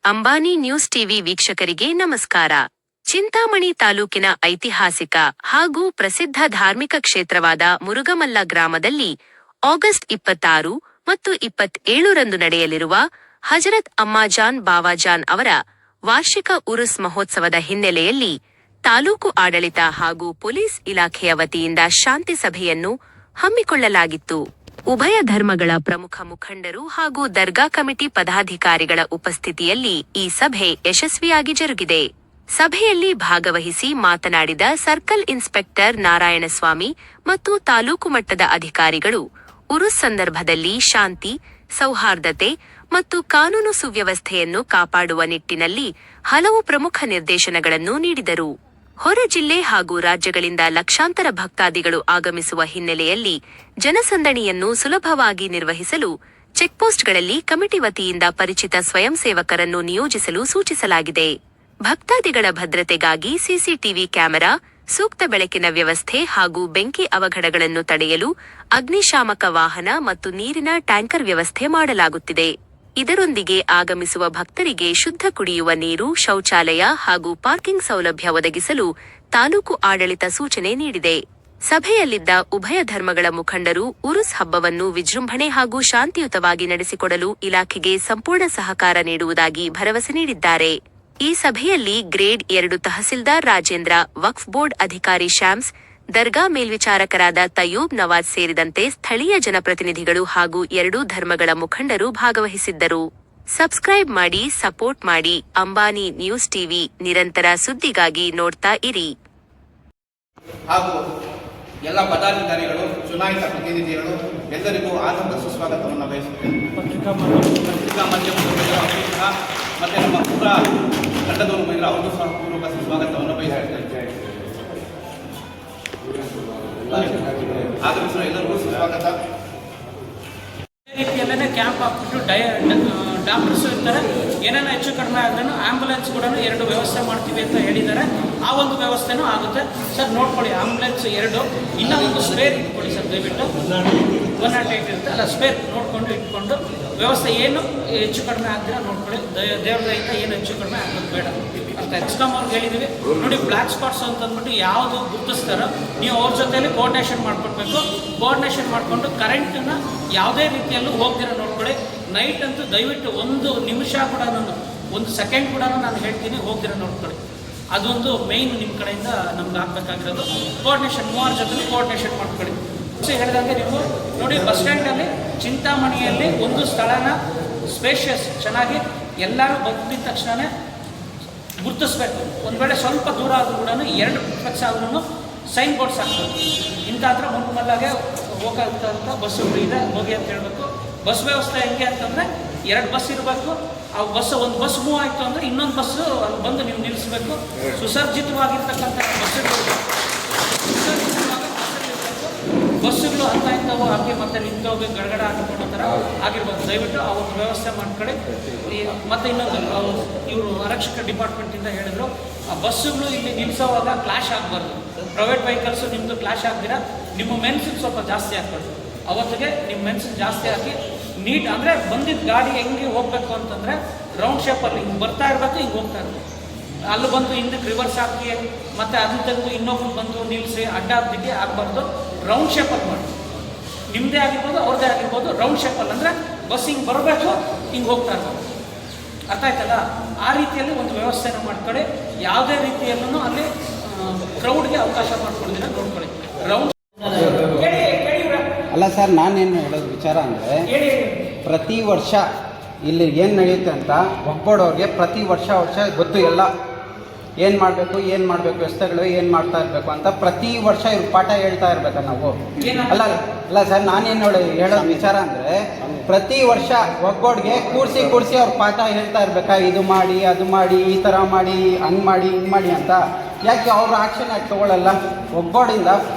Ambani news TV ವೀಕ್ಷಕರಿಗೆ ನಮಸ್ಕಾರ. ಚಿಂತಾಮಣಿ ತಾಲೂಕಿನ ಐತಿಹಾಸಿಕ ಹಾಗೂ ಪ್ರಸಿದ್ಧ ಧಾರ್ಮಿಕ ಕ್ಷೇತ್ರವಾದ ಮುರುಗಮಲ್ಲ ಗ್ರಾಮದಲ್ಲಿ ಆಗಸ್ಟ್ 26 ಮತ್ತು 27ರಂದು ನಡೆಯಲಿರುವ ಹಜರತ್ ಅಮ್ಮಾಜಾನ್ ಬಾವಾಜಾನ್ ಅವರ ವಾರ್ಷಿಕ ಉರುಸ್ ಮಹೋತ್ಸವದ ಹಿನ್ನೆಲೆಯಲ್ಲಿ ತಾಲೂಕು ಆಡಳಿತ ಹಾಗೂ ಪೊಲೀಸ್ ಇಲಾಖೆಯ ವತಿಯಿಂದ ಶಾಂತಿ ಸಭೆಯನ್ನು ಹಮ್ಮಿಕೊಳ್ಳಲಾಗಿತ್ತು. ಉಭಯ ಧರ್ಮಗಳ ಪ್ರಮುಖ ಮುಖಂಡರು ಹಾಗೂ ದರ್ಗಾ ಕಮಿಟಿ ಪದಾಧಿಕಾರಿಗಳ ಉಪಸ್ಥಿತಿಯಲ್ಲಿ ಈ ಸಭೆ ಯಶಸ್ವಿಯಾಗಿ ಜರುಗಿದೆ. ಸಭೆಯಲ್ಲಿ ಭಾಗವಹಿಸಿ ಮಾತನಾಡಿದ ಸರ್ಕಲ್ ಇನ್ಸ್ಪೆಕ್ಟರ್ ನಾರಾಯಣಸ್ವಾಮಿ ಮತ್ತು ತಾಲೂಕು ಮಟ್ಟದ ಅಧಿಕಾರಿಗಳು ಉರುಸ್ ಸಂದರ್ಭದಲ್ಲಿ ಶಾಂತಿ, ಸೌಹಾರ್ದತೆ ಮತ್ತು ಕಾನೂನು ಸುವ್ಯವಸ್ಥೆಯನ್ನು ಕಾಪಾಡುವ ನಿಟ್ಟಿನಲ್ಲಿ ಹಲವು ಪ್ರಮುಖ ನಿರ್ದೇಶನಗಳನ್ನು ನೀಡಿದರು. ಹೊರ ಜಿಲ್ಲೆ ಹಾಗೂ ರಾಜ್ಯಗಳಿಂದ ಲಕ್ಷಾಂತರ ಭಕ್ತಾದಿಗಳು ಆಗಮಿಸುವ ಹಿನ್ನೆಲೆಯಲ್ಲಿ ಜನಸಂದಣಿಯನ್ನು ಸುಲಭವಾಗಿ ನಿರ್ವಹಿಸಲು ಚೆಕ್ಪೋಸ್ಟ್ಗಳಲ್ಲಿ ಕಮಿಟಿ ವತಿಯಿಂದ ಪರಿಚಿತ ಸ್ವಯಂ ಸೇವಕರನ್ನು ನಿಯೋಜಿಸಲು ಸೂಚಿಸಲಾಗಿದೆ. ಭಕ್ತಾದಿಗಳ ಭದ್ರತೆಗಾಗಿ ಸಿಸಿಟಿವಿ ಕ್ಯಾಮೆರಾ, ಸೂಕ್ತ ಬೆಳಕಿನ ವ್ಯವಸ್ಥೆ ಹಾಗೂ ಬೆಂಕಿ ಅವಘಡಗಳನ್ನು ತಡೆಯಲು ಅಗ್ನಿಶಾಮಕ ವಾಹನ ಮತ್ತು ನೀರಿನ ಟ್ಯಾಂಕರ್ ವ್ಯವಸ್ಥೆ ಮಾಡಲಾಗುತ್ತಿದೆ. ಇದರೊಂದಿಗೆ ಆಗಮಿಸುವ ಭಕ್ತರಿಗೆ ಶುದ್ಧ ಕುಡಿಯುವ ನೀರು, ಶೌಚಾಲಯ ಹಾಗೂ ಪಾರ್ಕಿಂಗ್ ಸೌಲಭ್ಯ ಒದಗಿಸಲು ತಾಲೂಕು ಆಡಳಿತ ಸೂಚನೆ ನೀಡಿದೆ. ಸಭೆಯಲ್ಲಿದ್ದ ಉಭಯ ಧರ್ಮಗಳ ಮುಖಂಡರು ಉರುಸ್ ಹಬ್ಬವನ್ನು ವಿಜೃಂಭಣೆ ಹಾಗೂ ಶಾಂತಿಯುತವಾಗಿ ನಡೆಸಿಕೊಡಲು ಇಲಾಖೆಗೆ ಸಂಪೂರ್ಣ ಸಹಕಾರ ನೀಡುವುದಾಗಿ ಭರವಸೆ ನೀಡಿದ್ದಾರೆ. ಈ ಸಭೆಯಲ್ಲಿ ಗ್ರೇಡ್ 2 ತಹಸೀಲ್ದಾರ್ ರಾಜೇಂದ್ರ, ವಕ್ಫ್ ಬೋರ್ಡ್ ಅಧಿಕಾರಿ ಶ್ಯಾಮ್ಸ್, ದರ್ಗಾ ಮೇಲ್ವಿಚಾರಕರಾದ ತಯೂಬ್ ನವಾಜ್ ಸೇರಿದಂತೆ ಸ್ಥಳೀಯ ಜನಪ್ರತಿನಿಧಿಗಳು ಹಾಗೂ ಎರಡೂ ಧರ್ಮಗಳ ಮುಖಂಡರು ಭಾಗವಹಿಸಿದ್ದರು. ಸಬ್ಸ್ಕ್ರೈಬ್ ಮಾಡಿ, ಸಪೋರ್ಟ್ ಮಾಡಿ. ಅಂಬಾನಿ ನ್ಯೂಸ್ ಟಿವಿ ನಿರಂತರ ಸುದ್ದಿಗಾಗಿ ನೋಡ್ತಾ ಇರಿ. ಹಾಗೂ ಎಲ್ಲ ಪದಾಧಿಕಾರಿಗಳು, ಚುನಾಯಿತ ಪ್ರತಿನಿಧಿಗಳು ಎಲ್ಲರಿಗೂ ಆನಂದ ಸುಸ್ವಾಗತವನ್ನು ಬಯಸುತ್ತೇನೆ. ಪತ್ರಿಕಾ ಮಾಧ್ಯಮದವರು ಮತ್ತೆ ನಮ್ಮ ಪೂರ ತಂಡದವರು ಬಂದರೆ ಅವರಿಗೂ ಸಹ ಪೂರ್ವಕ ಸುಸ್ವಾಗತವನ್ನು ಬಯಸುತ್ತೇನೆ. ಆಗಮಿಸುವ ಎಲ್ಲರಿಗೂ ಸುಸ್ವಾಗತ. ರೀತಿಯಲ್ಲೇ ಕ್ಯಾಂಪ್ ಹಾಕ್ಬಿಟ್ಟು ಡಾಕ್ಟರ್ಸ್ ಇರ್ತಾರೆ. ಏನೇನೋ ಹೆಚ್ಚು ಕಡಿಮೆ ಆದ್ರೂ ಆಂಬುಲೆನ್ಸ್ ಕೂಡ 2 ವ್ಯವಸ್ಥೆ ಮಾಡ್ತೀವಿ ಅಂತ ಹೇಳಿದ್ದಾರೆ. ಆ ಒಂದು ವ್ಯವಸ್ಥೆನೂ ಆಗುತ್ತೆ ಸರ್. ನೋಡ್ಕೊಳ್ಳಿ, ಆಂಬುಲೆನ್ಸ್ 2, ಇನ್ನೂ ಒಂದು ಸ್ಪೇರ್ ಇಟ್ಕೊಳ್ಳಿ ಸರ್. ದಯವಿಟ್ಟು 108 ಇರುತ್ತೆ ಅಲ್ಲ, ಸ್ಪೇರ್ ನೋಡಿಕೊಂಡು ಇಟ್ಕೊಂಡು ವ್ಯವಸ್ಥೆ ಏನು ಹೆಚ್ಚು ಕಡಿಮೆ ಆಗ್ತೀರಾ ನೋಡ್ಕೊಳ್ಳಿ. ದೇವರಿಂದ ಏನು ಹೆಚ್ಚು ಕಡಿಮೆ ಆಗೋದು ಬೇಡ ಅಂತ ಎಕ್ಸ್ಕಾಮ್ ಅವ್ರಿಗೆ ಹೇಳಿದ್ದೀವಿ. ನೋಡಿ, ಬ್ಲ್ಯಾಕ್ ಸ್ಪಾಟ್ಸ್ ಅಂತಂದ್ಬಿಟ್ಟು ಯಾವುದು ಗುರುತಿಸ್ತಾರೋ ನೀವು ಅವ್ರ ಜೊತೆಯಲ್ಲಿ ಕೋಆರ್ಡಿನೇಷನ್ ಮಾಡ್ಕೊಡ್ಬೇಕು. ಕೋಆರ್ಡಿನೇಷನ್ ಮಾಡಿಕೊಂಡು ಕರೆಂಟನ್ನು ಯಾವುದೇ ರೀತಿಯಲ್ಲೂ ಹೋಗ್ದಿರೋ ನೋಡ್ಕೊಳ್ಳಿ. ನೈಟ್ ಅಂತೂ ದಯವಿಟ್ಟು 1 ನಿಮಿಷ ಕೂಡ, 1 ಸೆಕೆಂಡ್ ಕೂಡ ನಾನು ಹೇಳ್ತೀನಿ ಹೋಗ್ದಿರೋ ನೋಡ್ಕೊಳ್ಳಿ. ಅದೊಂದು ಮೇಯ್ನ್ ನಿಮ್ಮ ಕಡೆಯಿಂದ ನಮ್ಗೆ ಆಗಬೇಕಾಗಿರೋದು. ಕೋಆರ್ಡಿನೇಷನ್ 3 ಜೊತೆ ಕೋಆರ್ಡಿನೇಷನ್ ಮಾಡ್ಕೊಳ್ಳಿ. ಹೇಳಿದಂಗೆ ನೀವು ನೋಡಿ, ಬಸ್ ಸ್ಟ್ಯಾಂಡಲ್ಲಿ ಚಿಂತಾಮಣಿಯಲ್ಲಿ ಒಂದು ಸ್ಥಳನ ಸ್ಪೇಷಿಯಸ್ ಚೆನ್ನಾಗಿ ಎಲ್ಲರೂ ಬಂದಿದ್ದ ತಕ್ಷಣವೇ ಗುರುತಿಸ್ಬೇಕು. ಒಂದು ವೇಳೆ ಸ್ವಲ್ಪ ದೂರ ಆದರೂ ಕೂಡ 2 ಫ್ಲೆಕ್ಸ್ ಆದ್ರೂ ಸೈನ್ ಬೋರ್ಡ್ಸ್ ಹಾಕ್ಬೇಕು. ಇಂಥ ಹತ್ರ ಮುನ್ಮಲ್ಲಾಗೆ ಹೋಗೋಂಥ ಬಸ್ಸುಗಳು ಇದೆ, ಹೋಗಿ ಅಂತ ಹೇಳಬೇಕು. ಬಸ್ ವ್ಯವಸ್ಥೆ ಹೆಂಗೆ ಅಂತಂದರೆ 2 ಬಸ್ ಇರಬೇಕು. ಆ ಒಂದು ಬಸ್ ಮೂವ್ ಆಯಿತು ಅಂದರೆ ಇನ್ನೊಂದು ಬಸ್ಸು ಅಲ್ಲಿ ಬಂದು ನೀವು ನಿಲ್ಲಿಸಬೇಕು. ಸುಸರ್ಜಿತವಾಗಿರ್ತಕ್ಕಂಥ ಬಸ್ಸುಗಳು ಅಂತ ಇಂಥವು ಹಾಕಿ ಮತ್ತೆ ನಿಂತೋಗಿ ಗಡಗಡ ಹಾಕಿಕೊಳ್ಳೋ ಥರ ಆಗಿರ್ಬೋದು. ದಯವಿಟ್ಟು ಆ ಒಂದು ವ್ಯವಸ್ಥೆ ಮಾಡ್ಕೊಳ್ಳಿ. ಮತ್ತು ಇನ್ನೊಂದು ಇವರು ಆರಕ್ಷಕ ಡಿಪಾರ್ಟ್ಮೆಂಟಿಂದ ಹೇಳಿದ್ರು, ಆ ಬಸ್ಸುಗಳು ಇಲ್ಲಿ ನಿಲ್ಲಿಸೋವಾಗ ಕ್ಲಾಶ್ ಆಗಬಾರ್ದು. ಪ್ರೈವೇಟ್ ವೆಹಿಕಲ್ಸು ನಿಮ್ಮದು ಕ್ಲಾಶ್ ಆಗ್ದಿರ ನಿಮ್ಮ ಮೆನ್ಸಿಗೆ ಸ್ವಲ್ಪ ಜಾಸ್ತಿ ಹಾಕ್ಬಾರ್ದು. ಅವತ್ತಿಗೆ ನಿಮ್ಮ ಮೆನ್ಸಿಗೆ ಜಾಸ್ತಿ ಹಾಕಿ ನೀಟ್ ಅಂದರೆ ಬಂದಿದ್ದ ಗಾಡಿ ಹೆಂಗೆ ಹೋಗಬೇಕು ಅಂತಂದರೆ ರೌಂಡ್ ಶೇಪಲ್ಲಿ ಹಿಂಗೆ ಬರ್ತಾ ಇರಬೇಕು, ಹಿಂಗೆ ಹೋಗ್ತಾ ಇರಬೇಕು. ಅಲ್ಲಿ ಬಂದು ಹಿಂದಕ್ಕೆ ರಿವರ್ಸ್ ಹಾಕಿ ಮತ್ತು ಅದನ್ನ ತೆಗೆದು ಇನ್ನೊಬ್ಬರು ಬಂದು ನಿಲ್ಲಿಸಿ ಅಡ್ಡ ದಿಡ್ಡಿ ಆಗಬಾರ್ದು. ರೌಂಡ್ ಶೇಪಲ್ಲಿ ಮಾಡಿ, ನಿಮ್ಮದೇ ಆಗಿರ್ಬೋದು ಅವ್ರದ್ದೇ ಆಗಿರ್ಬೋದು. ರೌಂಡ್ ಶೇಪಲ್ಲಿ ಅಂದರೆ ಬಸ್ ಹಿಂಗೆ ಬರಬೇಕು, ಹಿಂಗೆ ಹೋಗ್ತಾ ಇರ್ಬೋದು. ಅರ್ಥ ಆಯ್ತಲ್ಲ? ಆ ರೀತಿಯಲ್ಲಿ ಒಂದು ವ್ಯವಸ್ಥೆನ ಮಾಡ್ಕೊಳ್ಳಿ. ಯಾವುದೇ ರೀತಿಯಲ್ಲೂ ಅಲ್ಲಿ ಕ್ರೌಡ್ಗೆ ಅವಕಾಶ ಮಾಡ್ಕೊಳ್ತೀರ ನೋಡ್ಕೊಳ್ಳಿ. ರೌಂಡ್ ಅಲ್ಲ ಸರ್, ನಾನೇನು ಹೇಳೋದು ವಿಚಾರ ಅಂದರೆ, ಪ್ರತಿ ವರ್ಷ ಇಲ್ಲಿ ಏನು ನಡೆಯುತ್ತೆ ಅಂತ ಒಬ್ಬಡೋರಿಗೆ ಪ್ರತಿ ವರ್ಷ ಗೊತ್ತು. ಎಲ್ಲ ಏನು ಮಾಡಬೇಕು ವ್ಯವಸ್ಥೆಗಳು ಏನು ಮಾಡ್ತಾ ಇರಬೇಕು ಅಂತ ಪ್ರತಿ ವರ್ಷ ಇವ್ರು ಪಾಠ ಹೇಳ್ತಾ ಇರ್ಬೇಕಾ ನಾವು? ಅಲ್ಲ ಸರ್, ನಾನೇನು ಹೇಳೋದು ವಿಚಾರ ಅಂದರೆ, ಪ್ರತಿ ವರ್ಷ ಒಗ್ಗೋಡ್ಗೆ ಕೂರಿಸಿ ಅವ್ರು ಪಾಠ ಹೇಳ್ತಾ ಇರ್ಬೇಕಾ? ಇದು ಮಾಡಿ, ಅದು ಮಾಡಿ, ಈ ಥರ ಮಾಡಿ, ಹಂಗೆ ಮಾಡಿ, ಹಿಂಗೆ ಮಾಡಿ ಅಂತ. ಯಾಕೆ ಅವ್ರ ಆಕ್ಷನ್ ಯಾಕೆ ತೊಗೊಳ್ಳಲ್ಲ? ಒಗ್ಗೋಡಿಂದ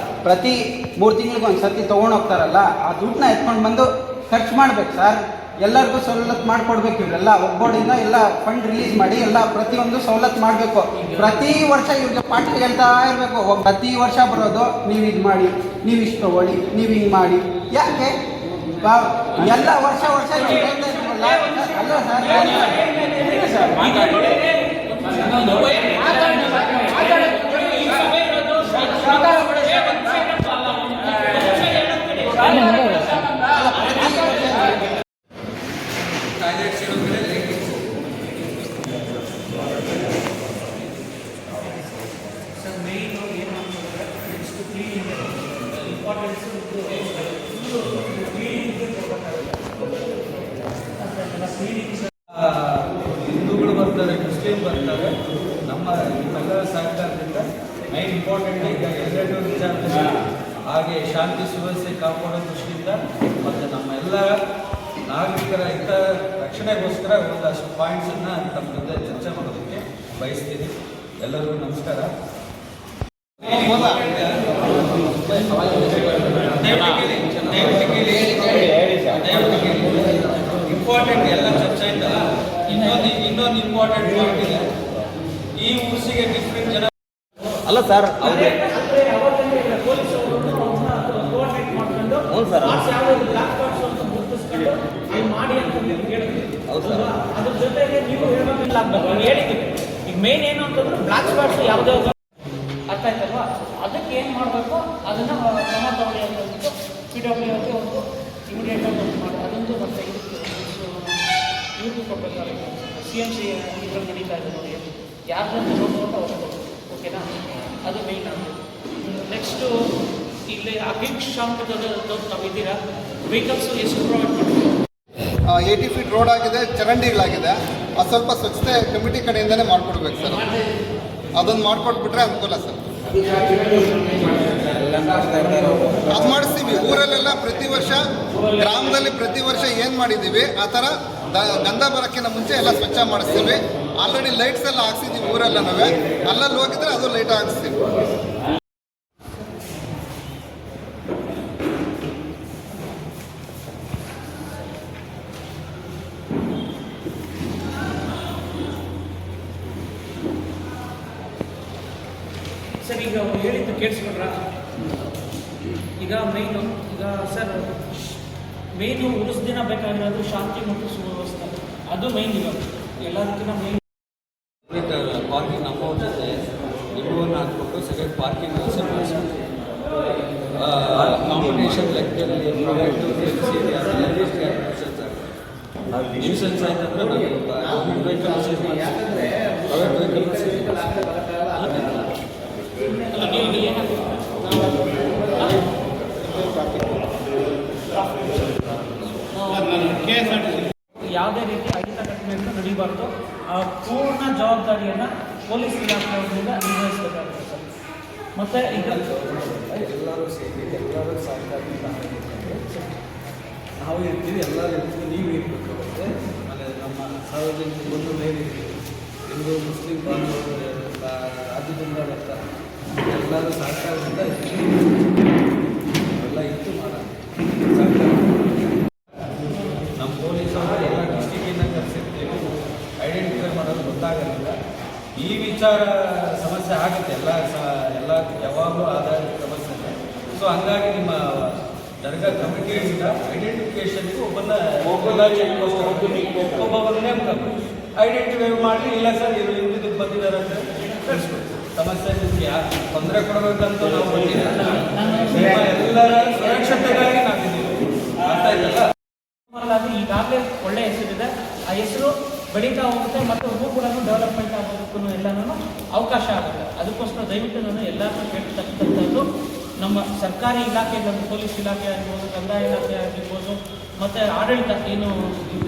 ಪ್ರತಿ 3 ತಿಂಗಳಿಗೆ ಒಂದು ಸರ್ತಿ ತೊಗೊಂಡೋಗ್ತಾರಲ್ಲ, ಆ ದುಡ್ಡನ್ನ ಎತ್ಕೊಂಡು ಬಂದು ಖರ್ಚು ಮಾಡ್ಬೇಕು ಸರ್. ಎಲ್ಲರಿಗೂ ಸವಲತ್ತು ಮಾಡಿಕೊಡ್ಬೇಕು. ಇವರೆಲ್ಲ ಒಗ್ಗೋಡಿಂದ ಎಲ್ಲ ಫಂಡ್ ರಿಲೀಸ್ ಮಾಡಿ ಎಲ್ಲ ಪ್ರತಿಯೊಂದು ಸವಲತ್ತು ಮಾಡಬೇಕು. ಪ್ರತಿ ವರ್ಷ ಇವ್ರಿಗೆ ಪಾಠ ಹೇಳ್ತಾ ಇರಬೇಕು. ಪ್ರತಿ ವರ್ಷ ಬರೋದು, ನೀವು ಇದು ಮಾಡಿ, ನೀವು ಇಷ್ಟು ತೊಗೊಳ್ಳಿ, ನೀವು ಹಿಂಗೆ ಮಾಡಿ. ಯಾಕೆ ಎಲ್ಲ ವರ್ಷ ಅಲ್ಲ ಸರ್, ಬರ್ತಾರೆ, ಮುಸ್ಲಿಂ ಬರ್ತಾರೆ. ನಿಮ್ಮೆಲ್ಲರ ಸಹಕಾರದಿಂದ ಮೈನ್ ಇಂಪಾರ್ಟೆಂಟ್ ಈಗ ಎರಡೆರಡು ವಿಚಾರದಲ್ಲಿ ಹಾಗೆ ಶಾಂತಿ ಸುವ್ಯವಸ್ಥೆ ಕಾಪಾಡೋ ದೃಷ್ಟಿಯಿಂದ ಮತ್ತು ನಮ್ಮ ಎಲ್ಲ ನಾಗರಿಕರ ಹಿತ ರಕ್ಷಣೆಗೋಸ್ಕರ ಒಂದಷ್ಟು ಪಾಯಿಂಟ್ಸನ್ನು ತಮ್ಮ ಜೊತೆ ಚರ್ಚೆ ಮಾಡೋದಕ್ಕೆ ಬಯಸ್ತೀನಿ. ಎಲ್ಲರಿಗೂ ನಮಸ್ಕಾರ. ಇಂಪಾರ್ಟೆಂಟ್ ಎಲ್ಲ ಚರ್ಚೆ ಆಯ್ತಲ್ಲ, ಇನ್ನೊಂದು ಇಂಪಾರ್ಟೆಂಟ್ ಪಾಯಿಂಟ್ ಇದೆ. ಈ ಊರಿಸಿಗೆ ಡಿಫ್ರೆಂಟ್ ಜನ ಅಲ್ಲ ಸರ್, ಅದ್ರ ಜೊತೆಗೆ ನೀವು ಹೇಳ್ಬೇಕಿಲ್ಲ ಹೇಳಿದ್ದೀವಿ. ಈಗ ಮೇನ್ ಏನು ಅಂತಂದ್ರೆ ಬ್ಲಾಕ್ ಸ್ಪಾಟ್ಸ್ ಯಾವುದೇ ಅರ್ಥ ಆಯ್ತಲ್ವಾ, ಅದಕ್ಕೆ ಏನು ಮಾಡಬೇಕು ಅದನ್ನು ಕ್ರಮ ತಗೊಳ್ಳಿ ಅಂತ ಹೇಳ್ಬಿಟ್ಟು PWD ಒಂದು ಇಮಿಡಿಯೇಟ್ ಆಗಿ ಮಾಡಿ ಅದೊಂದು ಮತ್ತೆ ಇವ್ರಿಗೂ ಕೊಡಬೇಕಾದ್ರೆ CMC ಇದ್ರಲ್ಲಿ ನಡೀತಾ ಇದೆ ನೋಡಿ, ಯಾರ್ದಂತ ನೋಡ್ಕೊಂಡು ಅವ್ರಿಗೆ ಓಕೆನಾ, ಅದು ಮೇಯ್ನ್ ಆಗುತ್ತೆ. ನೆಕ್ಸ್ಟು ಇಲ್ಲಿ ಅಭಿಕ್ ಶಾಂಪದೊಂದು ತಾವಿದ್ದೀರಾ, ವೆಹಿಕಲ್ಸ್ ಎಷ್ಟು ಪ್ರೊವೈಡ್ ಮಾಡ್ತೀವಿ? 80 ಫೀಟ್ ರೋಡ್ ಆಗಿದೆ, ಚರಂಡಿಗಳಾಗಿದೆ. ಅದು ಸ್ವಲ್ಪ ಸ್ವಚ್ಛತೆ ಕಮಿಟಿ ಕಡೆಯಿಂದನೇ ಮಾಡಿಕೊಡ್ಬೇಕು ಸರ್. ಅದನ್ನು ಮಾಡಿಕೊಟ್ಬಿಟ್ರೆ ಅನುಕೂಲ ಸರ್. ಅದು ಮಾಡಿಸ್ತೀವಿ ಊರಲ್ಲೆಲ್ಲ ಪ್ರತಿ ವರ್ಷ, ಗ್ರಾಮದಲ್ಲಿ ಪ್ರತಿ ವರ್ಷ ಏನು ಮಾಡಿದ್ದೀವಿ ಆ ಥರ ಗಂಧ ಬರೋಕ್ಕಿಂತ ಮುಂಚೆ ಎಲ್ಲ ಸ್ವಚ್ಛ ಮಾಡಿಸ್ತೀವಿ. ಆಲ್ರೆಡಿ ಲೈಟ್ಸ್ ಎಲ್ಲ ಹಾಕ್ಸಿದ್ದೀವಿ ಊರೆಲ್ಲನೂ. ಅಲ್ಲಲ್ಲಿ ಹೋಗಿದ್ರೆ ಅದು ಲೈಟ್ ಹಾಕ್ಸ್ತೀವಿ. ಸರ್ ಈಗ ಅವ್ರು ಹೇಳಿದ್ದು ಕೇಳಿಸ್ಕೊಂಡ್ರ? ಈಗ ಮೇಯ್ನು ಉಳಿಸ್ ದಿನ ಬೇಕಾಗಿರೋದು ಶಾಂತಿ ಮತ್ತು ಸುವ್ಯವಸ್ಥೆ, ಅದು ಮೇಯ್ನ್. ಇವಾಗ ಎಲ್ಲದಕ್ಕಿಂತ ಮೇಯ್ನ್ ಪಾರ್ಕಿಂಗ್ ನಮ್ಮ ಜೊತೆ ನಿಮ್ಮನ್ನು ಹಾಕ್ಬಿಟ್ಟು ಸೆಕೆಂಡ್ ಪಾರ್ಕಿಂಗ್ ವ್ಯವಸ್ಥೆ ಮಾಡಿಸ್ಬೇಕು. ಕಾಂಪಿಟೇಷನ್ ಲೆಕ್ಕದಲ್ಲಿ ನ್ಯೂಸೆನ್ಸ್ ಆಯ್ತಂದ್ರೆ ನಾವು ವೆಹಿಕಲ್ ಸೇಲ್ ಮಾಡಿಸ್ತೀವಿ, ಪ್ರೈವೇಟ್ ವೆಹಿಕಲ್ ಸೇಲ್ ಯಾವುದೇ ರೀತಿ ಅಹಿತ ಘಟನೆಗಳು ನಡೀಬಾರ್ದು. ಪೂರ್ಣ ಜವಾಬ್ದಾರಿಯನ್ನು ಪೊಲೀಸ್ ಇಲಾಖೆಯವರಿಂದ ನಿರ್ವಹಿಸಬೇಕಾಗುತ್ತೆ ಸರ್. ಮತ್ತು ಈಗ ಎಲ್ಲರೂ ಸೇರಿ ಎಲ್ಲರೂ ಸಹಕಾರದಿಂದ ನಾವು ಇರ್ತೀವಿ, ಎಲ್ಲರೂ ಇರ್ತೀವಿ, ನೀವು ಇರಬೇಕಾಗುತ್ತೆ. ಆಮೇಲೆ ನಮ್ಮ ಸಾರ್ವಜನಿಕ ಬಂಧು ಮೇಲಿರ್ತೀವಿ, ಹಿಂದೂ ಮುಸ್ಲಿಂ ಬಾಂಧವರು ರಾಜ್ಯದಿಂದ ಬರ್ತಾರೆ, ಎಲ್ಲರೂ ಸಹಕಾರದಿಂದ ಎಲ್ಲ ಇತ್ತು ಮಾಡೋಣ. ನಮ್ಮ ಪೊಲೀಸರು ಎಲ್ಲ ಡಿಸ್ಟಿಕ್ಕಿಂದ ಕರೆಸಿರ್ತೀವಿ, ಐಡೆಂಟಿಫೈ ಮಾಡೋದು ಗೊತ್ತಾಗಲಿಲ್ಲ. ಈ ವಿಚಾರ ಸಮಸ್ಯೆ ಆಗುತ್ತೆ, ಎಲ್ಲ ಯಾವಾಗಲೂ ಆದ ಸಮಸ್ಯೆ. ಸೊ ಹಂಗಾಗಿ ನಿಮ್ಮ ದರ್ಗಾ ಕಮಿಟಿಯಿಂದ ಐಡೆಂಟಿಫಿಕೇಷನ್ಗೆ ಒಬ್ಬರನ್ನೇ ಐಡೆಂಟಿಫೈ ಮಾಡಿ, ಇಲ್ಲ ಸರ್ ಇವರು ಇದಕ್ಕೆ ಬಂದಿದ್ದಾರೆ ಅಂತ ತಿಳಿಸ್ಬಿಟ್ಟು ಸಮಸ್ಯೆ ನಿಮಗೆ ಯಾಕೆ ತೊಂದರೆ ಕೊಡಬೇಕಂತ ನಾವು ಬಂದಿದ್ದೀವಿ. ಎಲ್ಲರ ಸುರಕ್ಷತೆಗಾಗಿ ನಾವಿದ್ದೀವಿ, ಅರ್ಥ ಆಯ್ತಲ್ಲ? ಈಗಾಗಲೇ ಒಳ್ಳೆಯ ಹೆಸರಿದೆ, ಆ ಹೆಸರು ಬೆಳೀತಾ ಹೋಗುತ್ತೆ ಮತ್ತು ಹೂ ಕೂಡ ಡೆವಲಪ್ಮೆಂಟ್ ಆಗೋದಕ್ಕೂ ಎಲ್ಲನೂ ಅವಕಾಶ ಆಗುತ್ತೆ. ಅದಕ್ಕೋಸ್ಕರ ದಯವಿಟ್ಟು ನಾನು ಎಲ್ಲರೂ ಕೇಳ್ತಕ್ಕಂಥದ್ದು, ನಮ್ಮ ಸರ್ಕಾರಿ ಇಲಾಖೆಗಳನ್ನು ಪೊಲೀಸ್ ಇಲಾಖೆ ಆಗಿರ್ಬೋದು, ಕಂದಾಯ ಇಲಾಖೆ ಆಗಿರ್ಬೋದು, ಮತ್ತು ಆಡಳಿತ ಏನು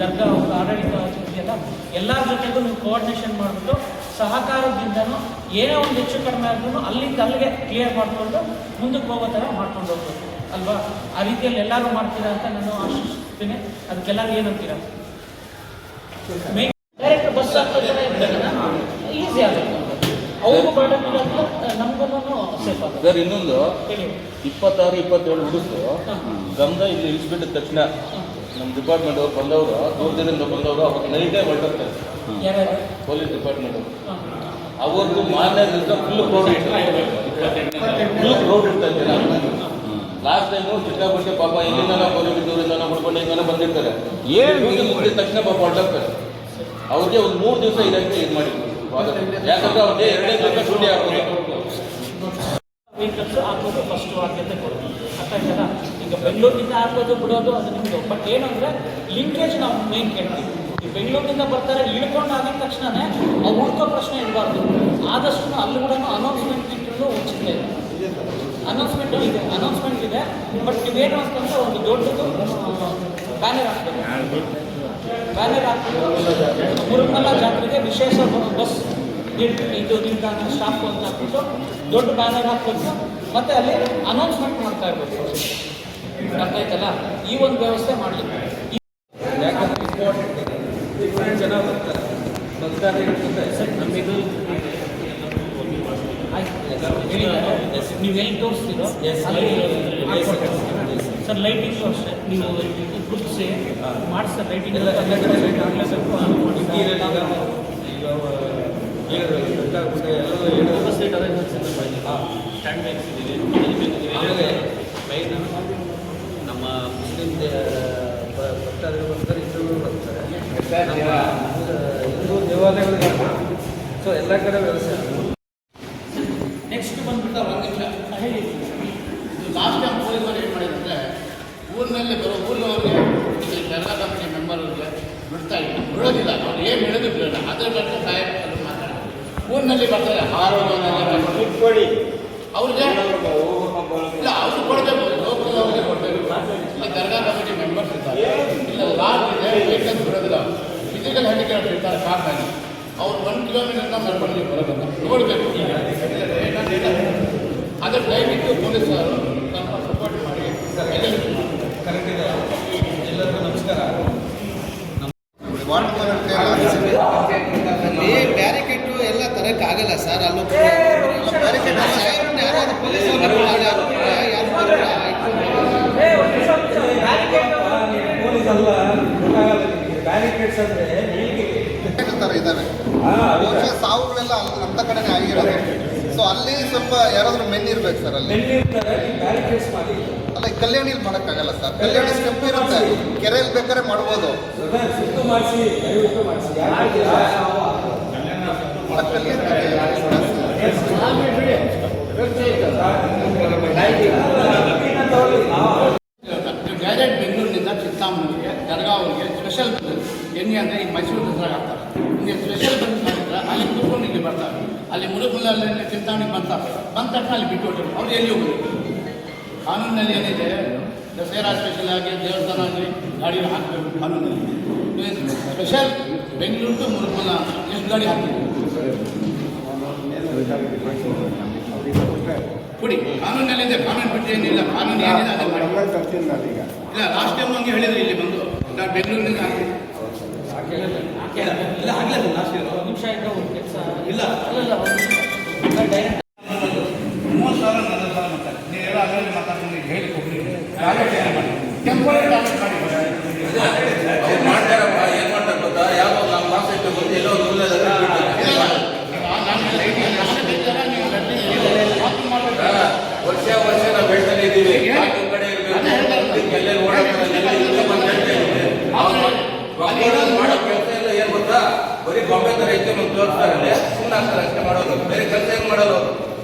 ದರ್ಗಾ ಆಡಳಿತ ಇದೆಯಲ್ಲ, ಎಲ್ಲರ ಜೊತೆಗೂ ನೀವು ಕೋಆರ್ಡಿನೇಷನ್ ಮಾಡಿಬಿಟ್ಟು ಸಹಕಾರದಿಂದನೂ ಏನೇ ಒಂದು ಹೆಚ್ಚು ಕಡಿಮೆ ಆದ್ರೂ ಅಲ್ಲಿಂದ ಅಲ್ಲಿಗೆ ಕ್ಲಿಯರ್ ಮಾಡಿಕೊಂಡು ಮುಂದಕ್ಕೆ ಹೋಗೋ ಥರ ಮಾಡ್ಕೊಂಡು ಹೋಗ್ಬೇಕು ಅಲ್ವಾ? ಆ ರೀತಿಯಲ್ಲಿ ಎಲ್ಲರೂ ಮಾಡ್ತೀರಾ ಅಂತ ನಾನು ಆಶಿಸ್ತೀನಿ. ಅದಕ್ಕೆಲ್ಲರೂ ಏನಂತೀರಾ? ಡೈರೆಕ್ಟ್ ಬಸ್ ಈಸಿ ಆಗುತ್ತೆ, ಅವ್ರಿಗೂ ಬರ್ಡನ್ ಇರೋದು, ನಮಗೂ ಸೇಫ್ ಆಗುತ್ತೆ ಸರ್. ಇನ್ನೊಂದು 26-27 ಹುಡುಗರು ಗಮನ ಇಲ್ಲಿ ಇಳಿಸ್ಬಿಟ್ಟಿದ ತಕ್ಷಣ ನಮ್ಮ ಡಿಪಾರ್ಟ್ಮೆಂಟ್ ಅವ್ರು ಬಂದವರು, ದೂರದಿಂದ ಬಂದವರು ಅವ್ರು ನೈಟೇ ಹೊರಟಿರ್ತಾರೆ. ಯಾರ್ಯಾರು? ಪೊಲೀಸ್ ಡಿಪಾರ್ಟ್ಮೆಂಟ್ ಅವ್ರದ್ದು ಮಾನ್ಯದಿಂದ ಫುಲ್ ಕ್ರೌಡ್ ಇರ್ತಾರೆ. ಲಾಸ್ಟ್ ಟೈಮು ಚಿಕ್ಕಪಟ್ಟೆ ಪಾಪ ಇಲ್ಲಿಂದನೋ ಕೋಲಿಬಿದ್ದೂರಿಂದನೋ ಹುಡ್ಕೊಂಡು ಹಿಂಗನೋ ಬಂದಿರ್ತಾರೆ. ಏನು ಮುಗಿದ ತಕ್ಷಣ ಪಾಪ ಹೊರಟಾಗ್ತಾರೆ. ಅವ್ರಿಗೆ ಒಂದು 3 ದಿವಸ ಇದಕ್ಕೆ ಇದು ಮಾಡಿ, ಯಾಕಂದ್ರೆ ಅವ್ರಿಗೆ 2ನೇ ದಿವಸ ಡ್ಯೂಟಿ ಆಗ್ಬೋದು. ವೆಹಿಕಲ್ಸ್ ಹಾಕೋದು ಫಸ್ಟು ಆದ್ಯತೆ ಕೊಡೋದು, ಅರ್ಥ ಆಯ್ತಲ್ಲ? ಈಗ ಬೆಂಗಳೂರಿನಿಂದ ಹಾಕೋದು ಬಿಡೋದು ಅದು ನಿಮ್ಮದು. ಬಟ್ ಏನಂದರೆ ಲಿಂಕೇಜ್ ನಾವು ಮೇನ್ ಕೇಳ್ತೀವಿ. ಈ ಬೆಂಗಳೂರಿನಿಂದ ಬರ್ತಾರೆ, ಇಳ್ಕೊಂಡು ಆಗಿದ ತಕ್ಷಣವೇ ಅವ್ರು ಹುಡ್ಕೋ ಪ್ರಶ್ನೆ ಇರಬಾರ್ದು. ಆದಷ್ಟು ಅಲ್ಲಿ ಕೂಡ ಅನೌನ್ಸ್ಮೆಂಟ್ ಇಟ್ಟರು ಉಚಿತ ಇದೆ, ಅನೌನ್ಸ್ಮೆಂಟ್ ಇದೆ. ಬಟ್ ನೀವೇನು ಅಂತಂದರೆ ಒಂದು ದೊಡ್ಡದು ಬ್ಯಾನರ್ ಹಾಕ್ಬೇಕು. ಮುರುಗಮಲ್ಲ ಜಾತ್ರೆಗೆ ವಿಶೇಷ ಬಸ್ ಇದು ನಿಲ್ದಾಣ ಸ್ಟಾಫ್ ಅಂತ ಹಾಕ್ಬಿಟ್ಟು ದೊಡ್ಡ ಬ್ಯಾನರ್ ಹಾಕ್ಬೇಕು ಮತ್ತು ಅಲ್ಲಿ ಅನೌನ್ಸ್ಮೆಂಟ್ ಮಾಡ್ತಾ ಇರ್ಬೇಕು. ಅರ್ಥ ಆಯ್ತಲ್ಲ? ಈ ಒಂದು ವ್ಯವಸ್ಥೆ ಮಾಡಲಿಕ್ಕೆ ಯಾಕಂದ್ರೆ ಇಂಪಾರ್ಟೆಂಟ್ ಇದೆ. ಡಿಫ್ರೆಂಟ್ ಜನ ಬರ್ತಾರೆ, ಭಕ್ತಾದಿಗಳ ಜೊತೆ ನಮ್ಮಿದು ನೀವು ಎಲ್ಲಿ ತೋರಿಸ್ತೀರೋ ಸರ್ ಲೈಟಿಂಗು ಅಷ್ಟೇ ನೀವು ಗುರುತಿಸಿ ಮಾಡಿಸ್ತಾರೆ. ಲೈಟಿಂಗ್ ಎಲ್ಲ ಕಡೆ ಲೈಟ್ ಆಗಲೇಬೇಕು. ಆಮೇಲೆ ಮೈನ್ ನಮ್ಮ ಮುಸ್ಲಿಂ ಭಕ್ತಾದಿಗಳು ಬರ್ತಾರೆ, ಹಿಂದೂಗಳು ಬರ್ತಾರೆ, ಹಿಂದೂ ದೇವಾಲಯಗಳಿಗೆ ಸೊ ಎಲ್ಲ ಕಡೆ ವ್ಯವಸ್ಥೆ. ನೆಕ್ಸ್ಟ್ ಬಂದ್ಬಿಟ್ಟು ಒಂದು ನಿಮಿಷ ಹೇಳಿ. ಲಾಸ್ಟ್ ಟೈಮ್ ಪೊಲೀಸರು ಏನು ಮಾಡಿದಂದರೆ ಊರಿನಲ್ಲಿ ಬರೋ ಊರಿನವ್ರಿಗೆ ದರ್ಗಾ ಕಮಿಟಿ ಮೆಂಬರ್ಗೆ ಬಿಡ್ತಾ ಇಲ್ಲ, ಬಿಡೋದಿಲ್ಲ. ಅವ್ರು ಏನು ಹೇಳಿದ್ರು ಬಿಡೋಲ್ಲ. ಅದ್ರ ಬಗ್ಗೆ ಸಹಾಯ ಮಾತಾಡೋದು. ಊರಿನಲ್ಲಿ ಬರ್ತಾರೆ ಹಾರೋದನ್ನೆಲ್ಲ ಅವ್ರಿಗೆ ಇಲ್ಲ, ಅವ್ರು ಕೊಡಬೇಕು, ಲೋಕಲ್ ಅವ್ರಿಗೆ ಕೊಡಬೇಕು. ಇಲ್ಲ ದರ್ಗಾ ಕಮಿಟಿ ಮೆಂಬರ್ಸ್ ಇರ್ತಾರೆ, ಇಲ್ಲ ಲಾಸ್ಟ್ ಇದೆ, ವೆಹಿಕಲ್ಸ್ ಬಿಡೋದಿಲ್ಲ. ಫಿಸಿಕಲ್ ಹ್ಯಾಂಡಿಕ್ಯಾಪ್ಸ್ ಇರ್ತಾರೆ ಕಾರ್ನಲ್ಲಿ, ಅವ್ರು 1 ಕಿಲೋಮೀಟರ್ನ ನಡ್ಕೊಂಡು ಬರೋದನ್ನು ನೋಡಬೇಕು. ಅದ್ರ ದಯವಿಟ್ಟು ಪೊಲೀಸರು ಸ್ವಲ್ಪ ಸಪೋರ್ಟ್ ಮಾಡಿ. ಕರೆಕ್ಟ್ ಇದೆ. ಎಲ್ಲರಿಗೂ ನಮಸ್ಕಾರ. ಅಲ್ಲಿ ಬ್ಯಾರಿಕೇಡು ಎಲ್ಲ ತರಕ್ಕಾಗಲ್ಲ ಸರ್. ಅಲ್ಲೂ ಬ್ಯಾರಿಕೇಡ್ ಯಾರಾದ್ರೂ ಪೊಲೀಸರು ಪೊಲೀಸ್ ಅಲ್ಲ, ಬ್ಯಾರಿಕೇಡ್ಸ್ ಅಂದರೆ ಥರ ಇದ್ದಾವೆ. ಸಾವುಗಳೆಲ್ಲ ಅಂತ ಕಡೆನೇ ಆಗಿರೋದು. ಸೊ ಅಲ್ಲಿ ಸ್ವಲ್ಪ ಯಾರಾದ್ರೂ ಮೆನ್ ಇರ್ಬೇಕು ಸರ್. ಅಲ್ಲಿ ಬ್ಯಾರಿಕೇಡ್ಸ್ ಮಾಡಿ ಅಲ್ಲ, ಕಲ್ಯಾಣಿಲಿ ಮಾಡೋಕ್ಕಾಗಲ್ಲ ಸರ್. ಕಲ್ಯಾಣಿ ಸ್ಟೆಪ್ ಇರುತ್ತೆ, ಕೆರೆಯಲ್ಲಿ ಬೇಕಾದ್ರೆ ಮಾಡ್ಬೋದು. ಸುತ್ತು ಮಾಡಿಸಿ, ದಯವಿಟ್ಟು ಮಾಡಿಸಿ. ಗ್ಯಾಜೆಟ್ ಬೆಂಗಳೂರಿನಿಂದ ಚಿಂತಾಮಣಿಗೆ ದರ್ಗಾವ್ರಿಗೆ ಸ್ಪೆಷಲ್ ಎಣ್ಣೆ ಅಂದರೆ ಈ ಮೈಸೂರು ದಸರಾ ಆಗ್ತಾರೆ. ಹಿಂಗೆ ಸ್ಪೆಷಲ್ ಬಂದು ಮಾಡಿದ್ರೆ ಅಲ್ಲಿ ಕೂತ್ಕೊಂಡು ಇಲ್ಲಿ ಬರ್ತಾರೆ. ಅಲ್ಲಿ ಮುರುಗುಲಲ್ಲಿ ಚಿಂತಾಮಣಿಗೆ ಬಂದ ತಕ್ಷಣ ಅಲ್ಲಿ ಬಿಟ್ಟು ಹೊಟ್ಟರು. ಅವ್ರು ಎಲ್ಲಿ ಹೋಗಬೇಕು? ಕಾನೂನಿನಲ್ಲಿ ಏನಿದೆ, ದಸರಾ ಸ್ಪೆಷಲ್ ಆಗಿ ದೇವಸ್ಥಾನ ಆಗಲಿ ಗಾಡಿ ಹಾಕಬೇಕು ಕಾನೂನಲ್ಲಿ. ಸ್ಪೆಷಲ್ ಬೆಂಗಳೂರು ಟು ಮುರುಗುಲ ಎಷ್ಟು ಗಾಡಿ ಹಾಕ್ತೀವಿ ಕೊಡಿ. ಕಾನೂನಲ್ಲಿದೆ, ಕಾನೂನು ಬಿಟ್ಟು ಏನಿಲ್ಲ. ಕಾನೂನು ಏನಿದೆ ಅದೇ ಮಾಡಿ. ಇಲ್ಲ ಲಾಸ್ಟ್ ಟೈಮ್ ಹಂಗೆ ಹೇಳಿದ್ರು ಇಲ್ಲಿ ಬಂದು ನಾನು ಬೆಂಗಳೂರಿನಿಂದ ಹಾಕಿ ಇಲ್ಲ ಆಗಲಿಲ್ಲ. ಲಾಸ್ಟ್ ಇಯರ್ 1 ನಿಮಿಷ ಇದ್ದರೆ ಒಂದು ಕೆಲಸ ಇಲ್ಲ ಅಲ್ಲ ಡೈರೆಕ್ಟ್ 30,000 40,000 ಮಾತಾಡಿ. ನೀವು ಹೇಳೋ ಅದರಲ್ಲಿ ಮಾತಾಡ್ಕೊಂಡು ಹೇಳಿ ಕೊಡ್ಲಿ. ಟೆಂಪರರಿ ಟಾರ್ಗೆಟ್ ಮಾಡಿ ಅವ್ರು ಮಾಡ್ತಾರಪ್ಪ, ಏನು ಮಾಡ್ತಾರೆ ಗೊತ್ತಾ? ಯಾವುದೋ ನಮ್ಮ ಕಾನ್ಸೆಪ್ಟ್ ಬಂದು ಎಲ್ಲೋ ವರ್ಷ ನಾವು ಹೇಳ್ತಾನೆ ಇದ್ದೀವಿ. ಕಡೆ ಎಲ್ಲೆಲ್ಲಿ ಮಾಡೋ ಕೆಲಸ ಎಲ್ಲ ಏನು ಗೊತ್ತಾ? ಬರೀ ಗೊಂಬೆ ಥರ ಇತ್ತು ನಮ್ಗೆ ತೋರಿಸ್ತಾರೆ, ಸುಮ್ಮನೆ ಆಗ್ತಾರೆ ಅಷ್ಟೇ ಮಾಡೋದು. ಬೇರೆ ಕೆಲಸ ಏನು ಮಾಡೋದು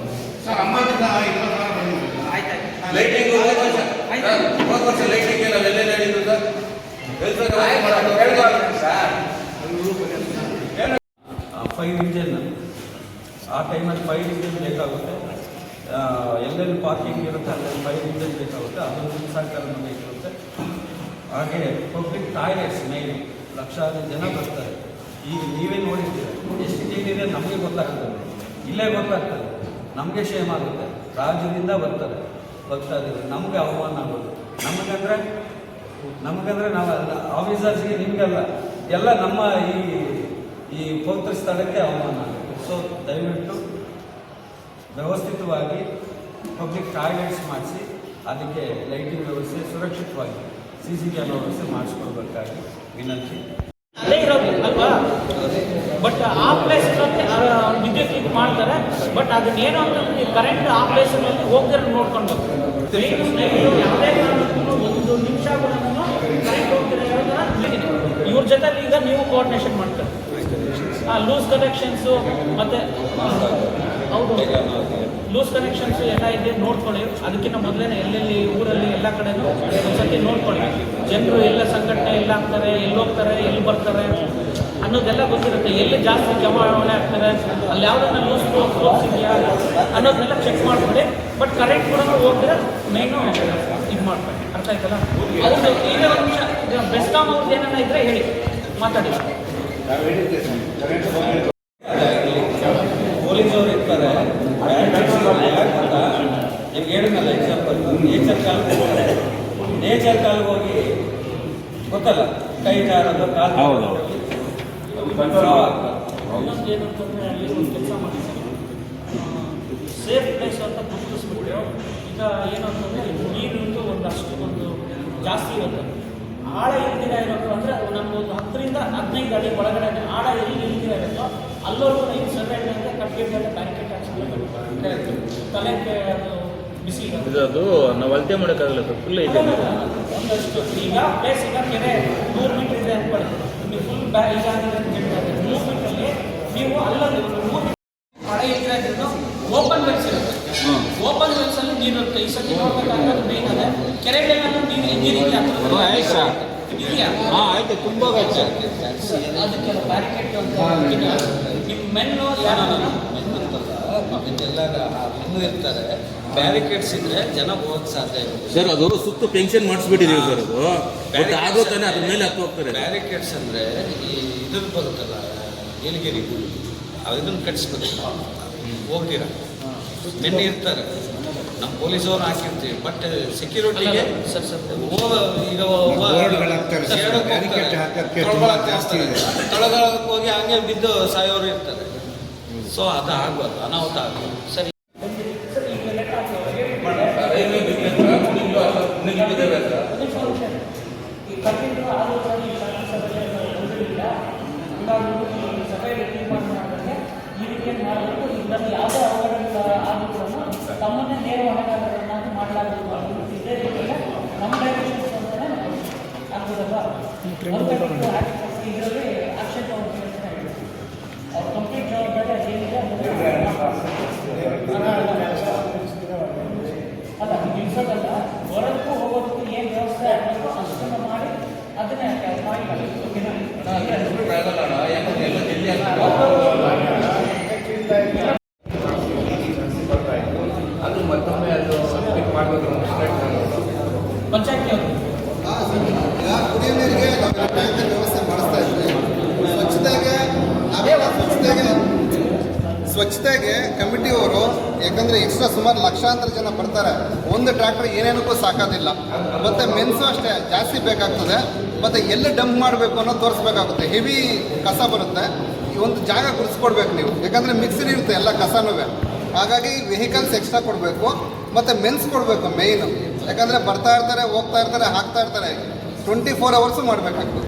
ಸರ್? 50,000 ಲೈಟಿಂಗ್ ಹೋದ ವರ್ಷ ಲೈಟಿಂಗ್ ನಾವೆಲ್ಲೆಲ್ಲ ಹೇಳಿದ್ರು ಸರ್. ಫೈವ್ ಇಂಜಿನ್ ಆ ಟೈಮಲ್ಲಿ 5 ಇಂಜಿನ್ ಬೇಕಾಗುತ್ತೆ. ಎಲ್ಲೆಲ್ಲಿ ಪಾರ್ಕಿಂಗ್ ಇರುತ್ತೆ ಅಲ್ಲೆಲ್ಲಿ 5 ಇಂಜಿನ್ ಬೇಕಾಗುತ್ತೆ. ಅದೊಂದು ಸರ್ಕಾರ ಬೇಕಿರುತ್ತೆ. ಹಾಗೆ ಪಬ್ಲಿಕ್ ಟಾಯ್ಲೆಟ್ಸ್ ಮೈನ್ ಲಕ್ಷಾಂತರ ಜನ ಬರ್ತಾರೆ. ಈಗ ನೀವೇ ನೋಡಿದ್ದೀರ ಎಷ್ಟು ಕ್ಲೀನಿದೆ ನಮಗೆ ಗೊತ್ತಾಗ್ತದೆ, ಇಲ್ಲೇ ಗೊತ್ತಾಗ್ತದೆ. ನಮಗೆ ಶೇಮ್ ಆಗುತ್ತೆ. ರಾಜ್ಯದಿಂದ ಬರ್ತಾರೆ ಭಕ್ತಾದಿಗಳು, ನಮಗೆ ಅವಮಾನ ಆಗೋದು. ನಮಗಂದ್ರೆ ನಾವು ಆಫೀಸರ್ಸ್ಗೆ ನಿಮಗೆಲ್ಲ ಎಲ್ಲ ನಮ್ಮ ಈ ಪವಿತ್ರ ಸ್ಥಳಕ್ಕೆ ಅವಮಾನ ಆಗುತ್ತೆ. ಸೊ ದಯವಿಟ್ಟು ವ್ಯವಸ್ಥಿತವಾಗಿ ಪಬ್ಲಿಕ್ ಟಾಯ್ಲೆಟ್ಸ್ ಮಾಡಿಸಿ, ಅದಕ್ಕೆ ಲೈಟಿಂಗ್ ವ್ಯವಸ್ಥೆ ಸುರಕ್ಷಿತವಾಗಿ CC ಕ್ಯಾಮೆರಾ ವ್ಯವಸ್ಥೆ ಮಾಡಿಸ್ಕೊಡ್ಬೇಕಾಗಿ ವಿನಂತಿ. ಅದೇ ಇರೋದು ಅಲ್ವಾ? ಬಟ್ ಆ ಪ್ಲೇಸ್ ವಿದ್ಯುತ್ ಇದು ಮಾಡ್ತಾರೆ. ಬಟ್ ಅದನ್ನೇನು ಅಂತಂದ್ರೆ ನೀವು ಕರೆಂಟ್ ಆ ಪ್ಲೇಸ್ಗಳಲ್ಲಿ ಹೋಗ್ತಾರೆ ನೋಡ್ಕೊಂಡು ಯಾವುದೇ ಕಾರಣಕ್ಕೂ 1 ನಿಮಿಷ ಕೂಡ ಕರೆಂಟ್ ಹೋಗ್ತಾರೆ ಇವ್ರ ಜೊತೆ ಈಗ ನೀವು ಕೋಆರ್ಡಿನೇಷನ್ ಮಾಡ್ತಾರೆ. ಲೂಸ್ ಕನೆಕ್ಷನ್ಸು ಮತ್ತು ಹೌದು ಲೂಸ್ ಕನೆಕ್ಷನ್ಸು ಎಲ್ಲ ಇದೆ ನೋಡ್ಕೊಳ್ಳಿ. ಅದಕ್ಕಿಂತ ಮೊದಲೇ ಎಲ್ಲೆಲ್ಲಿ ಊರಲ್ಲಿ ಎಲ್ಲ ಕಡೆನೂ ಒಂದ್ಸತಿ ನೋಡ್ಕೊಳ್ಳಿ. ಜನರು ಎಲ್ಲ ಸಂಘಟನೆ ಎಲ್ಲ ಆಗ್ತಾರೆ, ಎಲ್ಲಿ ಹೋಗ್ತಾರೆ, ಎಲ್ಲಿ ಬರ್ತಾರೆ ಅನ್ನೋದೆಲ್ಲ ಗೊತ್ತಿರುತ್ತೆ. ಎಲ್ಲಿ ಜಾಸ್ತಿ ಜಮಾವಣೆ ಆಗ್ತಾರೆ, ಅಲ್ಲಿ ಯಾವುದನ್ನ ಲೂಸ್ ಫ್ಲೋಸ್ ಇದೆಯಾ ಅನ್ನೋದನ್ನೆಲ್ಲ ಚೆಕ್ ಮಾಡ್ಕೊಳ್ಳಿ. ಬಟ್ ಕರೆಂಟ್ ಕೂಡ ಹೋಗಿದ್ರೆ ಮೇಯ್ನು ಇದು ಮಾಡ್ತಾರೆ. ಅರ್ಥ ಆಯ್ತಲ್ಲ? ಹೌದು. ಈಗ ಒಂದು ನಿಮಿಷ ಬೆಸ್ಕಾಮ್ ಅವ್ರದ್ದು ಏನನ್ನ ಇದ್ದರೆ ಹೇಳಿ, ಮಾತಾಡಿ. ಹೋಗಿ ಗೊತ್ತಲ್ಲ ಕೈ ಜಾರೋದು ಕಾಲು ಹೌದು. ಇನ್ನೊಂದು ಏನಂತಂದರೆ ಅಲ್ಲಿ ಒಂದು ಕೆಲಸ ಮಾಡಿ ಸೇಫ್ ಪ್ಲೇಸ್ ಅಂತ ಗುರುತಿಸ್ಬಿಟ್ಟು ಈಗ ಏನು ಅಂತಂದರೆ ನೀರಿಂದು ಒಂದು ಜಾಸ್ತಿ ಇರುತ್ತೆ. ಆಳ ಇಲ್ದಿರ ಇರೋದು ಅಂದರೆ ನಮ್ಮ ಒಂದು 10ರಿಂದ 15 ಅಡಿ ಒಳಗಡೆ ಆಳ ಎಲ್ಲಿ ಇಲ್ದಿರ ಇರುತ್ತೋ ಅಲ್ಲವರೆಗೂ ಈ ಸರ್ವೆ ಅಂದರೆ ಕಟ್ಟಿಗೆಲ್ಲ ಬ್ಯಾರಿಕೇಡ್ ಹಾಕ್ಸ್ಕೊಂಡು ತಲೆಗೆ ಅದು ಬಿಸಿ ಇರುತ್ತೆ. ಅದು ನಾವು ಅಳತೆ ಮಾಡೋಕ್ಕಾಗಲ್ಲ ಸರ್, ಫುಲ್ ಇದೆ. ಒಂದಷ್ಟು ಈಗ ಪ್ಲೇಸ್ ಈಗ ಕೆರೆ 100 ಮೀಟರ್ ಇದೆ ಅಂದ್ಕೊಳ್ಳಿ, ನೀವು ಫುಲ್ ಇದಾಗಿದೆ ಅಂತ ಹೇಳ್ತಾರೆ. 100 ಮೀಟ್ರಲ್ಲಿ ನೀವು ಅಲ್ಲಲ್ಲಿ 100 ಮಳೆ ಇದ್ರೂ ಓಪನ್ ವೆಲ್ಸ್ ಇರುತ್ತೆ. ಓಪನ್ ವೆಲ್ಸ್ ಅಲ್ಲಿ ನೀರು ಇರುತ್ತೆ. ಈ ಸತಿ ನೋಡ್ಬೇಕಾದ್ರೆ ಮೇನ್ ಅದೇ ಕೆರೆಗಳೆಲ್ಲ ನೀರಿಗೆ ಇದೆಯಾ? ಆಯ್ತು, ತುಂಬ ಅದಕ್ಕೆಲ್ಲ ಬ್ಯಾರಿಕೇಡ್ ಅಂತ ನಿಮ್ಮ ಮೆನ್ನು ಇನ್ನೂ ಇರ್ತಾರೆ. ಬ್ಯಾರಿಕೇಡ್ಸ್ ಇದ್ರೆ ಜನ ಹೋಗಕ್ಕೆ ಸಾಧ್ಯ ಇಲ್ಲ ಸರ್. ಅದು ಸುತ್ತು ಪೆನ್ಷನ್ ಮಾಡಿಸ್ಬಿಟ್ಟಿದ್ದೀವಿ ಸರ್. ಅದು ಬಟ್ ಆಗೋ ತಾನೆ ಅದ್ರ ಮೇಲೆ ಹತ್ತು ಹೋಗ್ತಾರೆ. ಬ್ಯಾರಿಕೇಡ್ಸ್ ಅಂದರೆ ಈ ಇದ್ರದ್ದು ಬರುತ್ತಲ್ಲ ಏಲಗಿರಿ, ಇದನ್ನು ಕಟ್ಸ್ಬೇಕು. ಹೋಗ್ತೀರ ನಿನ್ನೆ ಇರ್ತಾರೆ, ನಮ್ಮ ಪೊಲೀಸವ್ರು ಹಾಕಿರ್ತೀವಿ. ಬಟ್ ಸೆಕ್ಯೂರಿಟಿಗೆ ಈಗ ತೊಳಗೊಳಕ್ಕೆ ಹೋಗಿ ಹಂಗೆ ಬಿದ್ದು ಸಾಯೋರು ಇರ್ತಾರೆ. ಸೊ ಅದು ಆಗ್ಬಾರ್ದು, ಅನಾಹುತ ಆಗ್ಬಾರ್ದು. ಸರಿ, ಯಾವುದೇ ಅವಘಡಗಳು ಆದರೂ ತಮ್ಮನ್ನೇ ನೇರ ಹೊಣೆಗಾರರನ್ನಾಗಿ ಮಾಡಲಾಗುವುದು. ಇದೇ ರೀತಿಯಲ್ಲಿ ನಮ್ಮ ಡೈರೆಕ್ಷನ್ಸ್ ಅಂತಲೇ ಆಗ್ಬೋದಲ್ಲ. ಇದರಲ್ಲಿ ಆಕ್ಷನ್ ತಗೊಳ್ತೀವಿ ಅಂತ ಹೇಳಿ ಅವ್ರ ಕಂಪ್ಲೀಟ್ ಜವಾಬ್ದಾರಿ ಅದೇನಿದೆ ಅಲ್ಲ ನಿಲ್ಸೋದಲ್ಲ, ಹೊರಗೂ ಹೋಗೋದಕ್ಕೂ ಏನು ವ್ಯವಸ್ಥೆ ಆಗಬೇಕು ಅಷ್ಟನ್ನು ಮಾಡಿ ಅದನ್ನೇ ಮಾಡಿ. ಅದು ಮತ್ತೊಮ್ಮೆ ಅದು ಸಬ್ಮಿಟ್ ಮಾಡಬೇಕು ಪಂಚಾಯತ್ ಈಗ ಕುಡಿಯೋ ನೀರಿಗೆ ನಾವು ಟ್ಯಾಂಕರ್ ವ್ಯವಸ್ಥೆ ಮಾಡಿಸ್ತಾ ಇದ್ವಿ. ಸ್ವಚ್ಛತೆಗೆ ಕಮಿಟಿಯವರು, ಯಾಕಂದರೆ ಎಕ್ಸ್ಟ್ರಾ ಸುಮಾರು ಲಕ್ಷಾಂತರ ಜನ ಬರ್ತಾರೆ. ಒಂದು ಟ್ರ್ಯಾಕ್ಟರ್ ಏನೇನಕ್ಕೂ ಸಾಕೋದಿಲ್ಲ. ಮತ್ತು ಮೆನ್ಸು ಅಷ್ಟೇ ಜಾಸ್ತಿ ಬೇಕಾಗ್ತದೆ. ಮತ್ತು ಎಲ್ಲಿ ಡಂಪ್ ಮಾಡಬೇಕು ಅನ್ನೋದು ತೋರಿಸ್ಬೇಕಾಗುತ್ತೆ. ಹೆವಿ ಕಸ ಬರುತ್ತೆ, ಒಂದು ಜಾಗ ಗುಡಿಸ್ಕೊಡ್ಬೇಕು ನೀವು, ಯಾಕಂದರೆ ಮಿಕ್ಸ್ಡ್ ಇರುತ್ತೆ ಎಲ್ಲ ಕಸನೂ. ಹಾಗಾಗಿ ವೆಹಿಕಲ್ಸ್ ಎಕ್ಸ್ಟ್ರಾ ಕೊಡಬೇಕು ಮತ್ತು ಮೆನ್ಸ್ ಕೊಡಬೇಕು ಮೇಯ್ನು. ಯಾಕಂದರೆ ಬರ್ತಾ ಇರ್ತಾರೆ, ಹೋಗ್ತಾ ಇರ್ತಾರೆ, ಹಾಕ್ತಾ ಇರ್ತಾರೆ, 24 ಅವರ್ಸು ಮಾಡಬೇಕಾಗ್ತದೆ.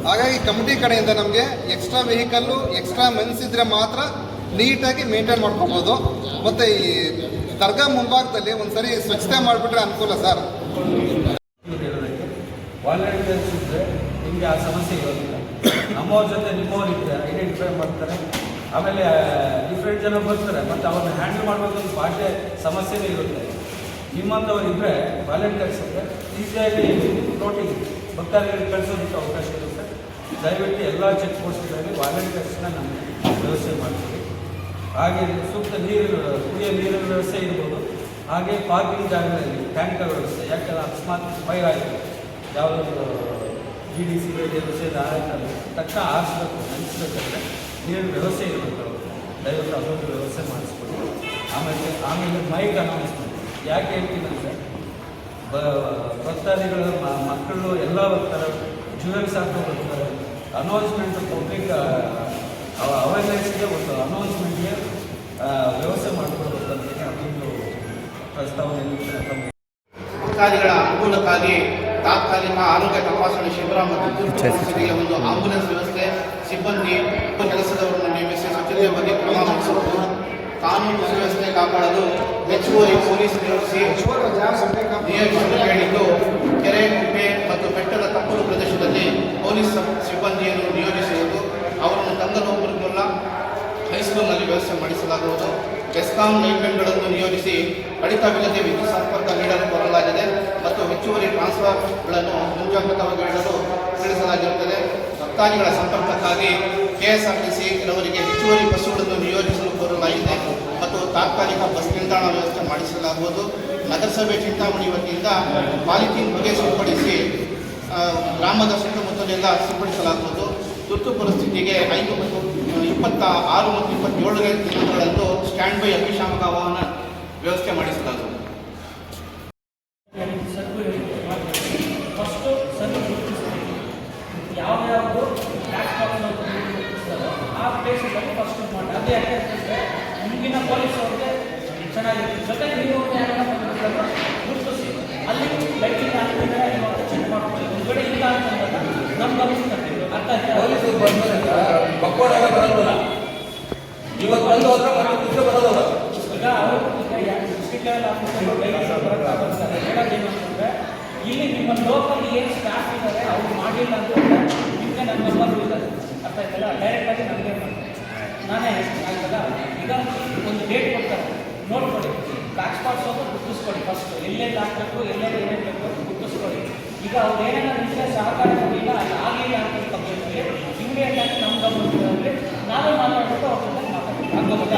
ಹಾಗಾಗಿ ಕಮಿಟಿ ಕಡೆಯಿಂದ ನಮಗೆ ಎಕ್ಸ್ಟ್ರಾ ವೆಹಿಕಲ್ಲು, ಎಕ್ಸ್ಟ್ರಾ ಮೆನ್ಸ್ ಇದ್ದರೆ ಮಾತ್ರ ನೀಟಾಗಿ ಮೇಂಟೈನ್ ಮಾಡ್ಕೊಬೋದು. ಮತ್ತು ಈ ದರ್ಗಾ ಮುಂಭಾಗದಲ್ಲಿ ಒಂದು ಸರಿ ಸ್ವಚ್ಛತೆ ಮಾಡಿಬಿಟ್ರೆ ಅನುಕೂಲ ಸರ್. ವಾಲಂಟಿಯರ್ಸ್ ಇದ್ದರೆ ನಿಮಗೆ ಆ ಸಮಸ್ಯೆ ಇರೋದಿಲ್ಲ. ನಮ್ಮವ್ರ ಜೊತೆ ನಿಮ್ಮವ್ರು ಇದ್ದರೆ ಐಡೆಂಟಿಫೈ ಮಾಡ್ತಾರೆ. ಆಮೇಲೆ ಡಿಫ್ರೆಂಟ್ ಜನ ಬರ್ತಾರೆ, ಮತ್ತು ಅವ್ರನ್ನ ಹ್ಯಾಂಡಲ್ ಮಾಡಬೇಕಂತ ಭಾಷೆ ಸಮಸ್ಯೆನೇ ಇರುತ್ತೆ. ನಿಮ್ಮಂಥವ್ರು ಇದ್ದರೆ ವಾಲಂಟಿಯರ್ಸ್ ಇದ್ದರೆ ಈಸಿಯಾಗಿ ಫ್ಲೋಟಿಂಗ್ ಭಕ್ತಾದಿಗಳಿಗೆ ಕಳಿಸೋದಕ್ಕೆ ಅವಕಾಶ ಇರುತ್ತೆ. ದಯವಿಟ್ಟು ಎಲ್ಲ ಚೆಕ್ ಪೋಸ್ಟ್ಗಳಲ್ಲಿ ವಾಲಂಟಿಯರ್ಸ್ನ ನಮಗೆ ವ್ಯವಸ್ಥೆ ಮಾಡ್ತೀವಿ. ಹಾಗೆ ಸೂಕ್ತ ಕುಡಿಯೋ ನೀರಿನ ವ್ಯವಸ್ಥೆ ಇರ್ಬೋದು. ಹಾಗೆ ಪಾರ್ಕಿಂಗ್ ಜಾಗದಲ್ಲಿ ಟ್ಯಾಂಕರ್ ವ್ಯವಸ್ಥೆ, ಯಾಕೆಂದರೆ ಅಕಸ್ಮಾತ್ ಫೈರ್ ಆಯಿತು, ಯಾವುದಾದ್ರು GDC ವ್ಯವಸ್ಥೆ ಆಯ್ತಲ್ಲ, ತಕ್ಷಣ ಆರಿಸ್ಬೇಕು, ನೆನೆಸ್ಬೇಕಂದ್ರೆ ನೀರಿನ ವ್ಯವಸ್ಥೆ ಇರಬೇಕು. ದಯವಿಟ್ಟು ಅದೊಂದು ವ್ಯವಸ್ಥೆ ಮಾಡಿಸ್ಬೋದು. ಆಮೇಲೆ ಮೈಕ್ ಅನೌನ್ಸ್ಮೆಂಟ್ ಯಾಕೆ ಹೇಳ್ತೀನಿ ಅಂದರೆ, ಭಕ್ತಾದಿಗಳು ಮಕ್ಕಳು ಎಲ್ಲ ಬರ್ತಾರೆ, ಜುವೆಲ್ಸ್ ಹಾಕೋ ಬರ್ತಾರೆ. ಅನೌನ್ಸ್ಮೆಂಟ್ ಪಬ್ಲಿಕ್ ಅವೇರ್ನೆಸ್ಗೆ ಒಂದು ಅನೌನ್ಸ್ಮೆಂಟ್ಗೆ ವ್ಯವಸ್ಥೆ ಮಾಡಿಕೊಡ್ಬೇಕು ಅಂತೇಳಿ ಅದೊಂದು ಪ್ರಸ್ತಾವನೆ. ಭಕ್ತಾದಿಗಳ ಅನುಕೂಲಕ್ಕಾಗಿ ತಾತ್ಕಾಲಿಕ ಆರೋಗ್ಯ ತಪಾಸಣೆ ಶಿಬಿರ ಮತ್ತು ತುರ್ತು ಪರಿಸ್ಥಿತಿಗೆ ಒಂದು ಆಂಬುಲೆನ್ಸ್ ವ್ಯವಸ್ಥೆ, ಸಿಬ್ಬಂದಿ, ಕೆಲಸದವರನ್ನು ನೇಮಿಸಿ ಸ್ವಚ್ಛತೆಯ ಬಗ್ಗೆ ಕ್ರಮ ವಹಿಸುವುದು, ಕಾನೂನು ಸುವ್ಯವಸ್ಥೆ ಕಾಪಾಡಲು ಹೆಚ್ಚುವರಿ ಪೊಲೀಸ್ ನಿಯೋಜಿಸಲು ಹೇಳಿದ್ದು, ಕೆರೆ, ಕುಪ್ಪೆ ಮತ್ತು ಬೆಟ್ಟದ ತಪ್ಪಲು ಪ್ರದೇಶದಲ್ಲಿ ಪೊಲೀಸ್ ಸಿಬ್ಬಂದಿಯನ್ನು ನಿಯೋಜಿಸುವುದು, ಅವರನ್ನು ತಂಗಲೋಪುರಮುಲ್ಲ ಹೈಸ್ಕೂಲ್ನಲ್ಲಿ ವ್ಯವಸ್ಥೆ ಮಾಡಿಸಲಾಗುವುದು. ಬೆಸ್ಕಾಂ ಲೈನ್ಮೆನ್ಗಳನ್ನು ನಿಯೋಜಿಸಿ ಕಡಿತವಿಲ್ಲದೆ ವಿದ್ಯುತ್ ಸಂಪರ್ಕ ನೀಡಲು ಕೋರಲಾಗಿದೆ ಮತ್ತು ಹೆಚ್ಚುವರಿ ಟ್ರಾನ್ಸ್ಫಾರ್ಗಳನ್ನು ಮುಂಜಾಗ್ರತವಾಗಿ ಇಡಲು ತಿಳಿಸಲಾಗಿರುತ್ತದೆ. ಭಕ್ತಾದಿಗಳ ಸಂಪರ್ಕಕ್ಕಾಗಿ KSRTC ಕೆಲವರಿಗೆ ಹೆಚ್ಚುವರಿ ಬಸ್ಸುಗಳನ್ನು ನಿಯೋಜಿಸಲು ಕೋರಲಾಗಿದೆ ಮತ್ತು ತಾತ್ಕಾಲಿಕ ಬಸ್ ನಿಲ್ದಾಣ ವ್ಯವಸ್ಥೆ ಮಾಡಿಸಲಾಗುವುದು. ನಗರಸಭೆ ಚಿಂತಾಮಣಿ ವತಿಯಿಂದ ಪಾಲಿಥೀನ್ ಹೊಗೆ ಸಿಂಪಡಿಸಿ ಗ್ರಾಮದ ಸುತ್ತಮುತ್ತಲೆಲ್ಲ ಸಿಂಪಡಿಸಲಾಗುವುದು. ತುರ್ತು ಪರಿಸ್ಥಿತಿಗೆ 5 ಮತ್ತು 26 ಮತ್ತು 27ನೇ ದಿನಗಳಂದು ಸ್ಟ್ಯಾಂಡ್ ಬೈ ಅಗ್ನಿಶಾಮಕ ವಾಹನ ವ್ಯವಸ್ಥೆ ಮಾಡಿಸಲಾಗುವುದು. ಸರ್ಕು ಪ್ಲೇಸಲ್ಲಿ ಫಸ್ಟ್ ಮಾಡಿ. ಅದು ಯಾಕೆ ಅಂತಂದರೆ ಮುಂದಿನ ಪೊಲೀಸ್ ಅವ್ರಿಗೆ ಚೆನ್ನಾಗಿರುತ್ತೆ. ಜೊತೆಗೆ ನೀವು ಯಾರನ್ನ ಗುರುತಿಸಿ ಅಲ್ಲಿ ಲೈಟಿಂಗ್ ಹಾಕ್ತಿದ್ದಾರೆ ಅಂತ ಚೆಕ್ ಮಾಡ್ಕೊಳ್ಳಿ. ಒಂದು ಕಡೆ ಇಲ್ಲ ಅಂತಂದಾಗ ನಮ್ಮ ಗಮನಿಸ್ತಾರೆ. ಅರ್ಥ ಆಯ್ತಾ? ಪೊಲೀಸರು ಬಂದ ಬಕ್ಕೋಡಾಗ ಬರೋಲ್ಲ, ಇವತ್ತು ಬಂದು ಹೋದ್ರೆ ಮತ್ತೆ ಬರೋದಲ್ಲ. ಈಗ ಅವರು ಈಗ ಡಿಸ್ಟ್ರಿಕ್ಟ್ ಲೆವೆಲ್ ಆಫೀಸರ್ ಬರೋಕ್ಕಾಗ್ತಾರೆ. ಹೇಳೋದೇನು ಅಂತಂದರೆ ಇಲ್ಲಿ ನಿಮ್ಮ ಲೋಕಲ್ ಏನು ಸ್ಟಾಫ್ ಇದ್ದಾರೆ ಅವ್ರು ಮಾಡಿಲ್ಲ ಅಂತಂದರೆ ನಿಮಗೆ ನನ್ನ ನಂಬರ್ ಇದ್ದಾರೆ. ಅರ್ಥ ಆಯ್ತಲ್ಲ? ಡೈರೆಕ್ಟಾಗಿ ನನಗೆ ನಾನೇ ಆಯ್ತಲ್ಲ. ಈಗ ಒಂದು ಡೇಟ್ ಕೊಡ್ತಾರೆ, ನೋಡ್ಕೊಳ್ಳಿ. ಬ್ಯಾಕ್ ಸ್ಪಾಟ್ಸ್ ಹೋಗಿ ಗುರುತಿಸ್ಕೊಳ್ಳಿ. ಫಸ್ಟ್ ಎಲ್ಲೆಲ್ಲಿ ಹಾಕಬೇಕು, ಎಲ್ಲೆಲ್ಲಿ ಏನೇನು ಬೇಕು ಗುರುತಿಸ್ಕೊಳ್ಳಿ. ಈಗ ಅವ್ರು ಏನೇನೋ ನಿಮಗೆ ಸಹಕಾರ ಕೊಡಲಿಲ್ಲ, ಅಲ್ಲಿ ಆಗಲಿಲ್ಲ ಅಂತ ತಪ್ಪಿದ್ರೆ ಇಮಿಡಿಯೇಟ್ ಆಗಿ ನಮ್ಮ ಗಮನದಲ್ಲಿ ನಾವೇ ಮಾತಾಡ್ಬಿಟ್ಟು ಅವ್ರ ಜೊತೆ ಮಾತಾಡ್ತೀವಿ.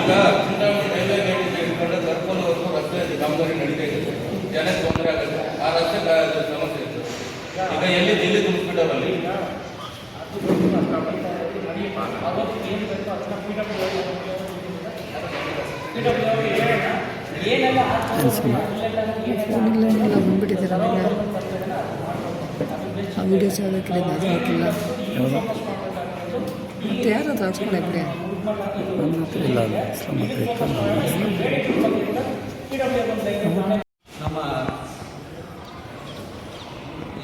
ಈಗ ಚುನಾವಣೆ ರೈಲ್ವೆ ಗೇಟ್ ಹಿಡ್ಕೊಂಡು ಕರ್ಕೊಂಡವರೆಗೂ ರಸ್ತೆ ಕಾಮಗಾರಿ ನಡೀತಾ ಇದೆ, ಜನಕ್ಕೆ ತೊಂದರೆ ಆಗುತ್ತೆ. ಆ ರಸ್ತೆ ಸಮಸ್ಯೆ ಇತ್ತು. ಈಗ ಎಲ್ಲಿ ತುಂಬಿಸ್ಬಿಟ್ಟವ್ರಲ್ಲಿ ಅವತ್ತು ಏನು ಬೇಕೋ ಅದನ್ನ PWD ಹೇಳೋಣ. ಏನೆಲ್ಲ ಫೋನ್ಗಳೆಲ್ಲ ಬಂದ್ಬಿಟ್ಟಿದ್ದಾರೆ ನನಗೆ. ಆ ವಿಡಿಯೋಸ್ ಯಾವುದಕ್ಕಿಲ್ಲ, ಅದು ಹಾಕಿಲ್ಲ. ಮತ್ತು ಯಾರು ಅದು ಹಾಕ್ಸ್ಕೊಳ್ಳಿ ಬಿಡಿ. ನನ್ನ ಹತ್ರ ಇಲ್ಲ, ನಮ್ಮ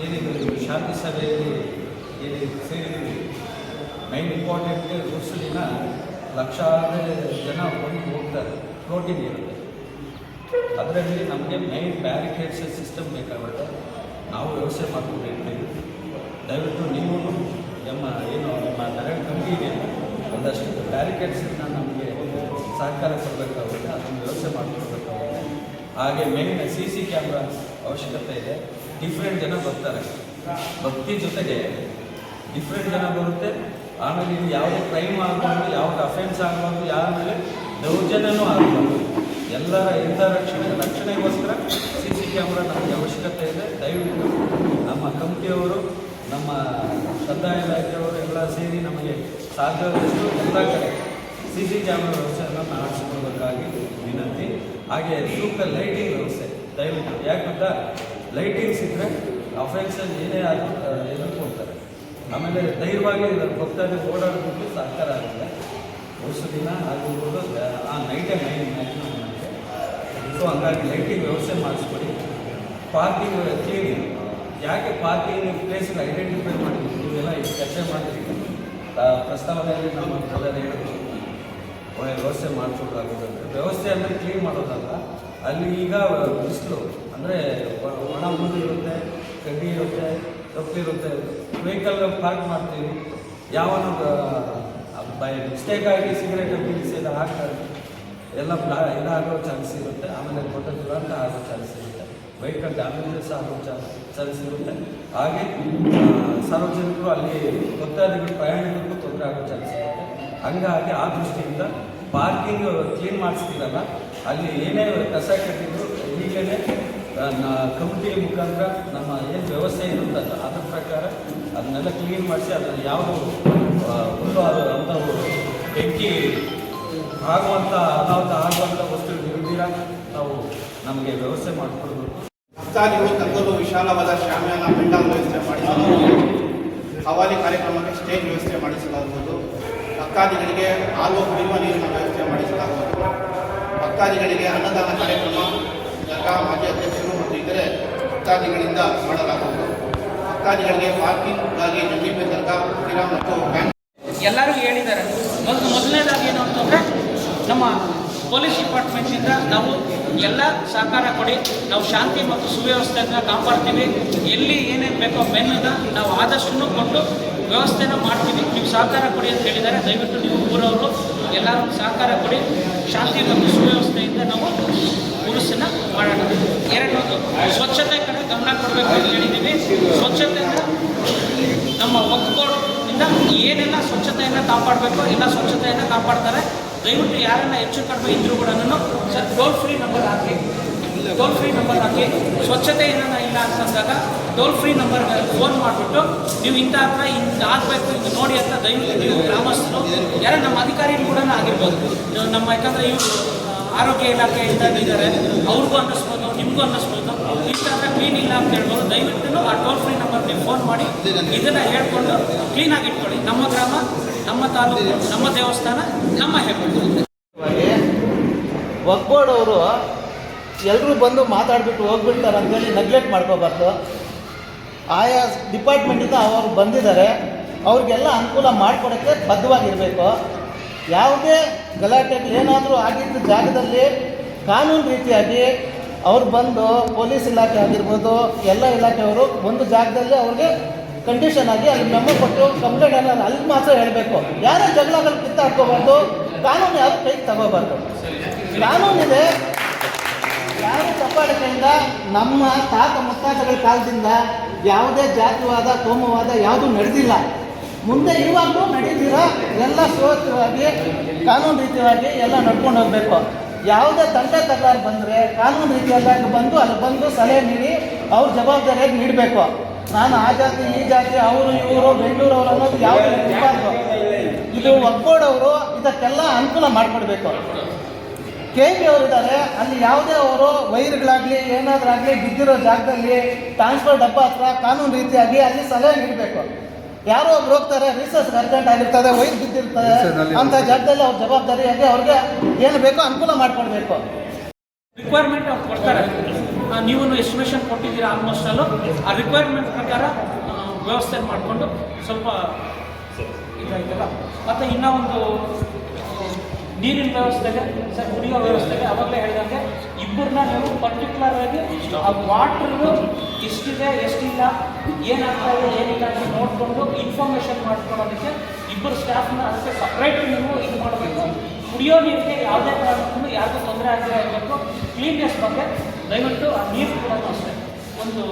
ಏನಿದೆ ಶಾಂತಿ ಸಭೆಯಲ್ಲಿ ಏನಿದೆ ಸೇರಿದ್ವಿ, ಮೈನ್ ಇಂಪಾರ್ಟೆಂಟ್ ರೂಲ್ಸ್ ದಿನ ಲಕ್ಷಾಂತರ ಜನ ಬಂದು ಹೋಗ್ತಾರೆ. ಫ್ಲೋಟಿಂಗ್ ಇರುತ್ತೆ, ಅದರಲ್ಲಿ ನಮಗೆ ಮೈನ್ ಬ್ಯಾರಿಕೇಡ್ಸ್ ಸಿಸ್ಟಮ್ ಬೇಕಾಗುತ್ತೆ. ನಾವು ವ್ಯವಸ್ಥೆ ಮಾಡ್ಕೊಂಡಿರ್ತೀವಿ. ದಯವಿಟ್ಟು ನೀವು ನಮ್ಮ ನಗರ ಕಮಿಟಿಗೆ ಒಂದಷ್ಟು ಬ್ಯಾರಿಕೇಡ್ಸನ್ನ ನಮಗೆ ಸಹಕಾರ ಕೊಡಬೇಕಾಗುತ್ತೆ, ಅದನ್ನು ವ್ಯವಸ್ಥೆ ಮಾಡಿಕೊಡ್ಬೇಕಾಗುತ್ತೆ. ಹಾಗೆ ಮೇನ್ CC ಕ್ಯಾಮ್ರಾ ಅವಶ್ಯಕತೆ ಇದೆ. ಡಿಫ್ರೆಂಟ್ ಜನ ಬರ್ತಾರೆ, ಭಕ್ತಿ ಜೊತೆಗೆ ಡಿಫ್ರೆಂಟ್ ಜನ ಬರುತ್ತೆ. ಆಮೇಲೆ ಇಲ್ಲಿ ಯಾವುದೇ ಕ್ರೈಮ್ ಆಗಬಾರ್ದು, ಯಾವುದೇ ಅಫೆನ್ಸ್ ಆಗಬಾರ್ದು, ಯಾರ ಮೇಲೆ ದೌರ್ಜನ್ಯನೂ ಆಗಬಾರ್ದು. ಎಲ್ಲರ ರಕ್ಷಣೆಗೋಸ್ಕರ CC ಕ್ಯಾಮ್ರಾ ನಮಗೆ ಅವಶ್ಯಕತೆ ಇದೆ. ದಯವಿಟ್ಟು ನಮ್ಮ ಕಮಿಟಿಯವರು, ನಮ್ಮ ಕಂದಾಯ ಇಲಾಖೆಯವರು ಎಲ್ಲ ಸೇರಿ ನಮಗೆ ಸಾಧ್ಯವಾದಷ್ಟು ಎಲ್ಲ ಕಡೆ CC ಕ್ಯಾಮ್ರಾ ವ್ಯವಸ್ಥೆಯನ್ನು ಮಾಡಿಸಿಕೊಳ್ಬೇಕಾಗಿ ವಿನಂತಿ. ಹಾಗೆ ಸೂಕ್ತ ಲೈಟಿಂಗ್ ವ್ಯವಸ್ಥೆ ದಯವಿಟ್ಟು. ಯಾಕಂತ ಲೈಟಿಂಗ್ಸ್ ಇದ್ದರೆ ಅಫೆನ್ಸ್ ಏನೇ ಎದುರ್ಕೊಳ್ತಾರೆ. ಆಮೇಲೆ ಧೈರ್ಯವಾಗಿ ಭಕ್ತಾದಿ ಓಡಾಡೋದಕ್ಕೆ ಸಹಕಾರ ಆಗುತ್ತೆ. ವರ್ಷ ದಿನ ಆಗಿರ್ಬೋದು, ಆ ನೈಟೇ ಮ್ಯಾಕ್ಸಿಮಮ್ ನನಗೆ. ಸೊ ಹಂಗಾಗಿ ಲೈಟಿಂಗ್ ವ್ಯವಸ್ಥೆ ಮಾಡಿಸ್ಕೊಡಿ. ಪಾರ್ಕಿಂಗ್ ಕ್ಲೀನಿಂಗ್, ಯಾಕೆ ಪಾರ್ಕಿಂಗ್ ಪ್ಲೇಸ್ಗೆ ಐಡೆಂಟಿಫೈ ಮಾಡಿದ್ವಿ, ನೀವೆಲ್ಲ ಚರ್ಚೆ ಮಾಡ್ತೀವಿ. ಪ್ರಸ್ತಾವನೆಯಲ್ಲಿ ನಮ್ಮ ಎಲ್ಲರೂ ಹೇಳಿದ್ರು ವ್ಯವಸ್ಥೆ ಮಾಡಿಕೊಡ್ಲಾಗೋದಂದ್ರೆ, ವ್ಯವಸ್ಥೆ ಅಂದರೆ ಕ್ಲೀನ್ ಮಾಡೋದಲ್ಲ. ಅಲ್ಲಿ ಈಗ ಬಿಸಿಲು ಅಂದರೆ ಒಣ ಹುಲ್ಲು ಇರುತ್ತೆ, ಕಡ್ಡಿ ಇರುತ್ತೆ, ತಪ್ಪಿರುತ್ತೆ. ವೆಹಿಕಲ್ ಪಾರ್ಕ್ ಮಾಡ್ತೀವಿ, ಯಾವನು ಬೈ ಮಿಸ್ಟೇಕಾಗಿ ಸಿಗರೇಟ್ ಬೀಳಿಸಿದ ಹಾಕ್ತಾರೆ, ಎಲ್ಲ ಇದಾಗೋ ಚಾನ್ಸ್ ಇರುತ್ತೆ. ಆಮೇಲೆ ದೊಡ್ಡ ದುರಂತ ಆಗೋ ಚಾನ್ಸ್ ಇರುತ್ತೆ, ವೆಹಿಕಲ್ ಡ್ಯಾಮೇಜಸ್ ಆಗೋ ಚಾನ್ಸ್ ಇರುತ್ತೆ. ಹಾಗೆ ಸಾರ್ವಜನಿಕರು ಅಲ್ಲಿ ಭಕ್ತಾದಿಗಳು ಪ್ರಯಾಣಿಕರಿಗೂ ತೊಂದರೆ ಆಗೋ ಚಾನ್ಸ್ ಇರುತ್ತೆ. ಹಂಗಾಗಿ ಆ ದೃಷ್ಟಿಯಿಂದ ಪಾರ್ಕಿಂಗ್ ಕ್ಲೀನ್ ಮಾಡಿಸ್ತೀರಲ್ಲ, ಅಲ್ಲಿ ಏನೇ ಕಸ ಕಟ್ಟಿದ್ರು ಈಗಲೇ ಕಮಿಟಿ ಮುಖಾಂತರ ನಮ್ಮ ಏನು ವ್ಯವಸ್ಥೆ ಇರುತ್ತಲ್ಲ ಅದರ ಪ್ರಕಾರ ಅದನ್ನೆಲ್ಲ ಕ್ಲೀನ್ ಮಾಡಿಸಿ ಅದನ್ನು ಯಾವುದು ಹುಲ್ಲು ಅಂಥವು ಬೆಂಕಿ ಆಗುವಂಥ ಅನಾಹುತ ಆಗುವಂಥ ವಸ್ತುಗಳು ಇರುತ್ತೀರ ನಾವು ನಮಗೆ ವ್ಯವಸ್ಥೆ ಮಾಡಿಕೊಡ್ಬೇಕು. ಭಕ್ತಾದಿಗಳು ತಗ್ಗಲು ವಿಶಾಲವಾದ ಶಾಮಿಯಾನ ಪೆಂಡಾಲ್ ವ್ಯವಸ್ಥೆ ಮಾಡಿಸಲಾಗುವುದು. ಹವಾಲಿ ಕಾರ್ಯಕ್ರಮಕ್ಕೆ ಸ್ಟೇಜ್ ವ್ಯವಸ್ಥೆ ಮಾಡಿಸಲಾಗುವುದು. ಭಕ್ತಾದಿಗಳಿಗೆ ಹಾಲು ಕುಡಿಯುವ ನೀರಿನ ವ್ಯವಸ್ಥೆ ಮಾಡಿಸಲಾಗುವುದು. ಭಕ್ತಾದಿಗಳಿಗೆ ಅನ್ನದಾನ ಕಾರ್ಯಕ್ರಮ ದರ್ಗಾ ಮಾಜಿ ಅಧ್ಯಕ್ಷರು ಮತ್ತು ಇತರೆ ಭಕ್ತಾದಿಗಳಿಂದ ಮಾಡಲಾಗುವುದು. ಭಕ್ತಾದಿಗಳಿಗೆ ಪಾರ್ಕಿಂಗ್ಗಾಗಿ ಜಮೀನು ದರ್ಗಾ ಕಿರಾ ಮತ್ತು ಬ್ಯಾಂಕ್ ಎಲ್ಲರೂ ಹೇಳಿದ್ದಾರೆ. ಮೊದಲನೇದಾಗಿ ಏನು ಅಂತಂದರೆ ನಮ್ಮ ಪೊಲೀಸ್ ಡಿಪಾರ್ಟ್ಮೆಂಟಿಂದ ನಾವು ಎಲ್ಲ ಸಹಕಾರ ಕೊಡಿ. ನಾವು ಶಾಂತಿ ಮತ್ತು ಸುವ್ಯವಸ್ಥೆಯನ್ನು ಕಾಪಾಡ್ತೀವಿ. ಎಲ್ಲಿ ಏನೇನು ಬೇಕೋ ಬೆನ್ನನ್ನು ನಾವು ಆದಷ್ಟು ಕೊಟ್ಟು ವ್ಯವಸ್ಥೆನ ಮಾಡ್ತೀವಿ. ನೀವು ಸಹಕಾರ ಕೊಡಿ ಅಂತ ಹೇಳಿದ್ದಾರೆ. ದಯವಿಟ್ಟು ನೀವು ಊರವರು ಎಲ್ಲರೂ ಸಹಕಾರ ಕೊಡಿ. ಶಾಂತಿ ಮತ್ತು ಸುವ್ಯವಸ್ಥೆಯಿಂದ ನಾವು ಉರುಸನ್ನು ಮಾಡೋಣ. ಎರಡನೇದು ಸ್ವಚ್ಛತೆ ಕಡೆ ಗಮನ ಕೊಡಬೇಕು ಅಂತ ಹೇಳಿದ್ದೀವಿ. ಸ್ವಚ್ಛತೆಯನ್ನು ನಮ್ಮ ಒಗ್ಗೂಡಿನಿಂದ ಏನೆಲ್ಲ ಸ್ವಚ್ಛತೆಯನ್ನು ಕಾಪಾಡಬೇಕು ಎಲ್ಲ ಸ್ವಚ್ಛತೆಯನ್ನು ಕಾಪಾಡ್ತಾರೆ. ದಯವಿಟ್ಟು ಯಾರೆಲ್ಲ ಹೆಚ್ಚು ಕಡಿಮೆ ಇದ್ರೂ ಕೂಡ ಸರ್ ಟೋಲ್ ಫ್ರೀ ನಂಬರ್ ಹಾಕಿ, ಸ್ವಚ್ಛತೆ ಏನಾರ ಇಲ್ಲ ಅಂತಂದಾಗ ಟೋಲ್ ಫ್ರೀ ನಂಬರ್ಗೆ ಫೋನ್ ಮಾಡಿಬಿಟ್ಟು ನೀವು ಇಂಥ ಹತ್ರ ಇಂಥ ಆಗಬೇಕು ಇಂದು ನೋಡಿ ಅಂತ ದಯವಿಟ್ಟು ನೀವು ಗ್ರಾಮಸ್ಥರು ಯಾರು ನಮ್ಮ ಅಧಿಕಾರಿಗಳು ಕೂಡ ಆಗಿರ್ಬೋದು, ನಮ್ಮ ಯಾಕಂದರೆ ಇವರು ಆರೋಗ್ಯ ಇಲಾಖೆಯಿಂದ ಇದ್ದಾರೆ, ಅವ್ರಿಗೂ ಅನ್ನಿಸ್ಬೋದು, ನಿಮಗೂ ಅನ್ನಿಸ್ಬೋದು, ಇಂಥ ಕ್ಲೀನ್ ಇಲ್ಲ ಅಂತ ಹೇಳ್ಬೋದು. ದಯವಿಟ್ಟು ಆ ಟೋಲ್ ಫ್ರೀ ನಂಬರ್ ನೀವು ಫೋನ್ ಮಾಡಿ ಇದನ್ನು ಹೇಳ್ಕೊಂಡು ಕ್ಲೀನಾಗಿ ಇಟ್ಕೊಳ್ಳಿ. ನಮ್ಮ ಗ್ರಾಮ ನಮ್ಮ ತಾಲೂಕು, ನಮ್ಮ ದೇವಸ್ಥಾನ, ನಮ್ಮ ಹೆಬ್ಬಳ್ಳಿ. ವಕ್ಫ್ ಬೋರ್ಡ್ ಅವರು ಎಲ್ಲರೂ ಬಂದು ಮಾತಾಡಿಬಿಟ್ಟು ಹೋಗ್ಬಿಡ್ತಾರೆ ಅಂತೇಳಿ ನೆಗ್ಲೆಕ್ಟ್ ಮಾಡ್ಕೋಬಾರ್ದು. ಆಯಾ ಡಿಪಾರ್ಟ್ಮೆಂಟಿಂದ ಅವರು ಬಂದಿದ್ದಾರೆ, ಅವ್ರಿಗೆಲ್ಲ ಅನುಕೂಲ ಮಾಡಿಕೊಡೋಕ್ಕೆ ಬದ್ಧವಾಗಿರಬೇಕು. ಯಾವುದೇ ಗಲಾಟೆಗಳು ಏನಾದರೂ ಆಗಿದ್ದ ಜಾಗದಲ್ಲಿ ಕಾನೂನು ರೀತಿಯಾಗಿ ಅವ್ರು ಬಂದು ಪೊಲೀಸ್ ಇಲಾಖೆ ಆಗಿರ್ಬೋದು, ಎಲ್ಲ ಇಲಾಖೆಯವರು ಒಂದು ಜಾಗದಲ್ಲಿ ಅವ್ರಿಗೆ ಕಂಡೀಷನ್ ಆಗಿ ಅಲ್ಲಿ ಮೆಮೊ ಕೊಟ್ಟು ಕಂಪ್ಲೇಂಟ್ ಏನಾದ್ರು ಅಲ್ಲಿ ಮಾತ್ರ ಹೇಳಬೇಕು. ಯಾರೇ ಜಗಳಗಳು ಕಿತ್ತಾಡ್ಕೋಬಾರ್ದು, ಕಾನೂನು ಯಾರು ಕೈಗೆ ತಗೋಬಾರ್ದು. ಕಾನೂನಿದೆ, ಯಾರು ತಪ್ಪಾಡಿಕೆಯಿಂದ ನಮ್ಮ ತಾತ ಮುತ್ತಾತಗಳ ಕಾಲದಿಂದ ಯಾವುದೇ ಜಾತಿವಾದ ಕೋಮುವಾದ ಯಾವುದೂ ನಡೆದಿಲ್ಲ, ಮುಂದೆ ಇವಾಗಲೂ ನಡೀತೀರ. ಎಲ್ಲ ಸುವ್ಯವಸ್ಥಿತವಾಗಿ ಕಾನೂನು ರೀತಿಯಾಗಿ ಎಲ್ಲ ನಡ್ಕೊಂಡು ಹೋಗಬೇಕು. ಯಾವುದೇ ತಂಟೆ ತಕರಾರು ಬಂದರೆ ಕಾನೂನು ರೀತಿಯಾಗಿ ಬಂದು ಅಲ್ಲಿ ಬಂದು ಸಲಹೆ ನೀಡಿ ಅವ್ರ ಜವಾಬ್ದಾರಿಯಾಗಿ ನೀಡಬೇಕು. ನಾನು ಆ ಜಾತಿ ಈ ಜಾತಿ ಅವರು ಇವರು ಬೆಂಗಳೂರವರು ಅನ್ನೋದು ಯಾವುದೇ ಇರಬಾರ್ದು. ಇದು ವಕ್ಫ್ ಬೋರ್ಡ್ ಅವರು ಇದಕ್ಕೆಲ್ಲ ಅನುಕೂಲ ಮಾಡಿಕೊಡ್ಬೇಕು. KP ಅವರಿದ್ದಾರೆ, ಅಲ್ಲಿ ಯಾವುದೇ ಅವರು ವೈರ್ಗಳಾಗಲಿ ಏನಾದ್ರಾಗಲಿ ಬಿದ್ದಿರೋ ಜಾಗದಲ್ಲಿ ಟ್ರಾನ್ಸ್ಫರ್ ಡಬ್ಬ ಹತ್ರ ಕಾನೂನು ರೀತಿಯಾಗಿ ಅಲ್ಲಿ ಸಲಹೆ ನೀಡಬೇಕು. ಯಾರೋ ಒಬ್ರು ಹೋಗ್ತಾರೆ, ರಿಸರ್ಚ್ ಅರ್ಜೆಂಟ್ ಆಗಿರ್ತದೆ, ವೈರ್ ಬಿದ್ದಿರ್ತದೆ ಅಂತ ಜಾಗದಲ್ಲಿ ಅವ್ರ ಜವಾಬ್ದಾರಿಯಾಗಿ ಅವ್ರಿಗೆ ಏನು ಬೇಕೋ ಅನುಕೂಲ ಮಾಡಿಕೊಡ್ಬೇಕು. ರಿಕ್ವೈರ್ಮೆಂಟ್ ಅವ್ರು ಕೊಡ್ತಾರೆ. ನೀವು ಎಸ್ಟಿಮೇಷನ್ ಕೊಟ್ಟಿದ್ದೀರಾ ಆಲ್ಮೋಸ್ಟ್ ಅಲ್ಲೂ. ಆ ರಿಕ್ವೈರ್ಮೆಂಟ್ ಪ್ರಕಾರ ವ್ಯವಸ್ಥೆ ಮಾಡಿಕೊಂಡು ಸ್ವಲ್ಪ ಇದಾಯ್ತಲ್ಲ. ಮತ್ತು ಇನ್ನೂ ಒಂದು ನೀರಿನ ವ್ಯವಸ್ಥೆಗೆ ಸರ್, ಕುಡಿಯೋ ವ್ಯವಸ್ಥೆಗೆ ಅವಾಗಲೇ ಹೇಳಿದಂಗೆ ಇಬ್ಬರನ್ನ ನೀವು ಪರ್ಟಿಕ್ಯುಲರ್ ಆಗಿ ಆ ವಾಟ್ರು ಎಷ್ಟಿದೆ ಎಷ್ಟಿಲ್ಲ, ಏನಾಗ್ತಾ ಇದೆ ಏನಿಲ್ಲ ಅಂತ ನೋಡಿಕೊಂಡು ಇನ್ಫಾರ್ಮೇಷನ್ ಮಾಡ್ಕೊಳ್ಳೋದಕ್ಕೆ ಇಬ್ಬರು ಸ್ಟಾಫ್ನ ಅದಕ್ಕೆ ಸಪ್ರೇಟ್ ನೀವು ಇದು ಮಾಡಬೇಕು. ಕುಡಿಯೋ ನೀರಿಗೆ ಯಾವುದೇ ಕಾರಣಕ್ಕೂ ಯಾರಿಗೂ ತೊಂದರೆ ಆಗದೇ ಇರಬೇಕು. ಕ್ಲೀನ್ನೆಸ್ ಬಗ್ಗೆ ದಯವಿಟ್ಟು ಆ ನೀರು ಕೂಡ ಅಷ್ಟೇ ಒಂದು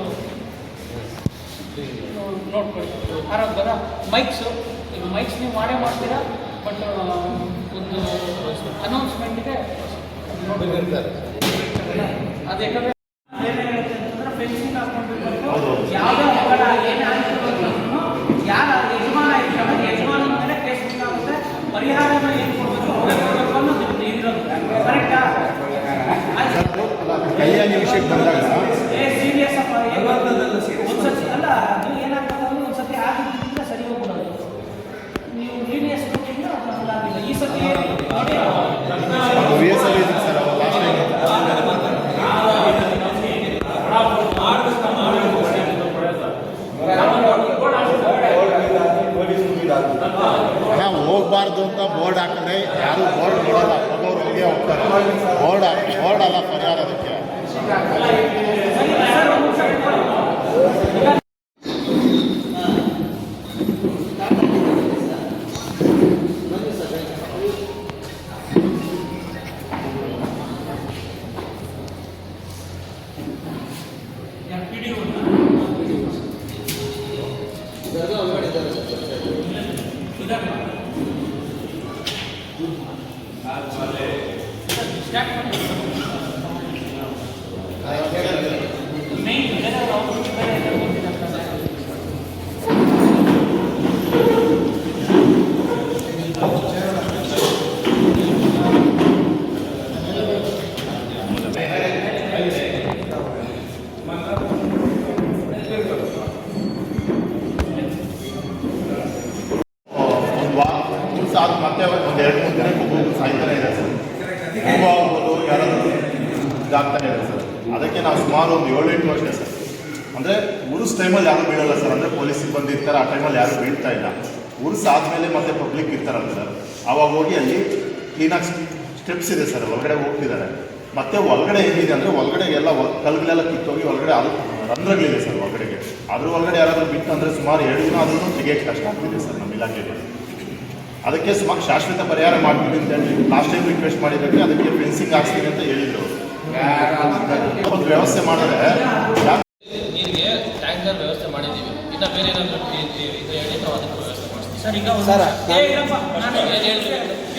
ನೋಡ್ಕೊಳ್ಳಿ. ಆರೋಗ್ಯದ ಮೈಕ್ಸು, ಈಗ ಮೈಕ್ಸ್ ನೀವು ಮಾಡೇ ಮಾಡ್ತೀರಾ, ಬಟ್ ಒಂದು ಅನೌನ್ಸ್ಮೆಂಟ್ಗೆ ನೋಡಿರ್ತಾರೆ. ಅದು ಯಾಕಂದರೆ ಏನೇನಿರುತ್ತೆ ಅಂತಂದ್ರೆ ಫೆನ್ಸಿಂಗ್ ಹಾಕೊಂಡಿರ್ಬೇಕು. ಯಾವುದೇ ಹೊರಗಡ ಏನೇ ಆಗಿರ್ಬೇಕು, ಯಾರ ಯಜಮಾನ ಇರ್ತಾರೆ, ಯಜಮಾನ ಮೇಲೆ ಕೇಸ್ ಆಗುತ್ತೆ. ಪರಿಹಾರನ ಏನು ಕೊಡಬೇಕು ಅನ್ನೋದು ಇರೋದು ಕರೆಕ್ಟಾ? ಕಲ್ಯಾಣಿ ವಿಷಯಕ್ಕೆ ಬಂದಾಗ ಸೀರಿಯಸ್ ಅಪ್ಪ, ಒಂದ್ಸತಿ ಅಲ್ಲ, ನೀವು ಏನಾಗ್ತದೆ ಅಂದ್ರೆ ಒಂದ್ಸತಿ ಆಗಿದ್ದರಿಂದ ಸರಿ ಹೋಗ್ಬಿಡೋದು. ನೀವು ಲೀನಿಯಸ್ ಕೊಟ್ಟಿದ್ರೆ ಅದು ಆಗಿಲ್ಲ. ಈ ಸತಿ ಹೋಗ್ಬಾರ್ದು ಅಂತ ಬೋರ್ಡ್ ಹಾಕಿದ್ರೆ ಯಾರು ಬೋರ್ಡ್ ನೋಡಲ್ಲ, ಹೋಗೋರು ಹೋಗೇ ಹೋಗ್ತಾರೆ. ಬೋರ್ಡ್ ಅಲ್ಲ ಪರಿಹಾರ ಅದಕ್ಕೆ. ಮತ್ತೆ ಒಂದು 2-3 ದಿನಕ್ಕೆ ಒಬ್ಬೊಬ್ಬರು ಸಾಯ್ತಾನೆ ಇದೆ ಸರ್. ಹೂವು ಆಗ್ಬೋದು, ಯಾರಾದರೂ ಇದಾಗ್ತಾನೆ ಇದೆ ಸರ್. ಅದಕ್ಕೆ ನಾವು ಸುಮಾರು ಒಂದು 7-8 ವರ್ಷ ಸರ್, ಅಂದರೆ ಉರುಸ್ ಟೈಮಲ್ಲಿ ಯಾರೂ ಬೀಳಲ್ಲ ಸರ್. ಅಂದರೆ ಪೊಲೀಸ್ ಸಿಬ್ಬಂದಿ ಇರ್ತಾರೆ, ಆ ಟೈಮಲ್ಲಿ ಯಾರೂ ಬೀಳ್ತಾ ಇಲ್ಲ. ಉರುಸ್ ಆದಮೇಲೆ ಮತ್ತೆ ಪಬ್ಲಿಕ್ ಇರ್ತಾರಲ್ಲ ಸರ್, ಆವಾಗ ಹೋಗಿ ಅಲ್ಲಿ ಕ್ಲೀನಾಗಿ ಸ್ಟೆಪ್ಸ್ ಇದೆ ಸರ್, ಒಳಗಡೆ ಹೋಗ್ತಿದ್ದಾರೆ. ಮತ್ತು ಒಳಗಡೆ ಏನಿದೆ ಅಂದರೆ ಒಳಗಡೆ ಎಲ್ಲ ಕಲ್ಗಳೆಲ್ಲ ಕಿತ್ತೋಗಿ ಒಳಗಡೆ ಅದು ರಂಧ್ರಗಳಿದೆ ಸರ್ ಒಳಗಡೆಗೆ. ಅದ್ರ ಒಳಗಡೆ ಯಾರಾದರೂ ಬಿಟ್ಟು ಅಂದರೆ ಸುಮಾರು 2 ದಿನ ಆದ್ರೂ ತೆಗಿಯೋಕ್ಕೆ ಕಷ್ಟ ಆಗ್ತಿದೆ ಸರ್ ನಮ್ಮ ಇಲಾಖೆಗೆ. ಅದಕ್ಕೆ ಸುಮಾರು ಶಾಶ್ವತ ಪರಿಹಾರ ಮಾಡ್ತೀವಿ ಅಂತ ಹೇಳಿ ಲಾಸ್ಟ್ ಟೈಮ್ ರಿಕ್ವೆಸ್ಟ್ ಮಾಡಿದ್ದಕ್ಕೆ ಅದಕ್ಕೆ ಫೆನ್ಸಿಂಗ್ ಹಾಕ್ಸ್ತೀವಿ ಅಂತ ಹೇಳಿದ್ರು. ಒಂದು ವ್ಯವಸ್ಥೆ ಮಾಡಿದ್ರೆ ನೀರಿಗೆ ಟ್ಯಾಂಕರ್ ವ್ಯವಸ್ಥೆ ಮಾಡಿದ್ದೀವಿ. ಇನ್ನು ಬೇರೆ ಏನಾದರೂ ಇದು ಹೇಳಿ ನಾವು ಅದಕ್ಕೆ ವ್ಯವಸ್ಥೆ ಮಾಡ್ತೀವಿ ಸರ್.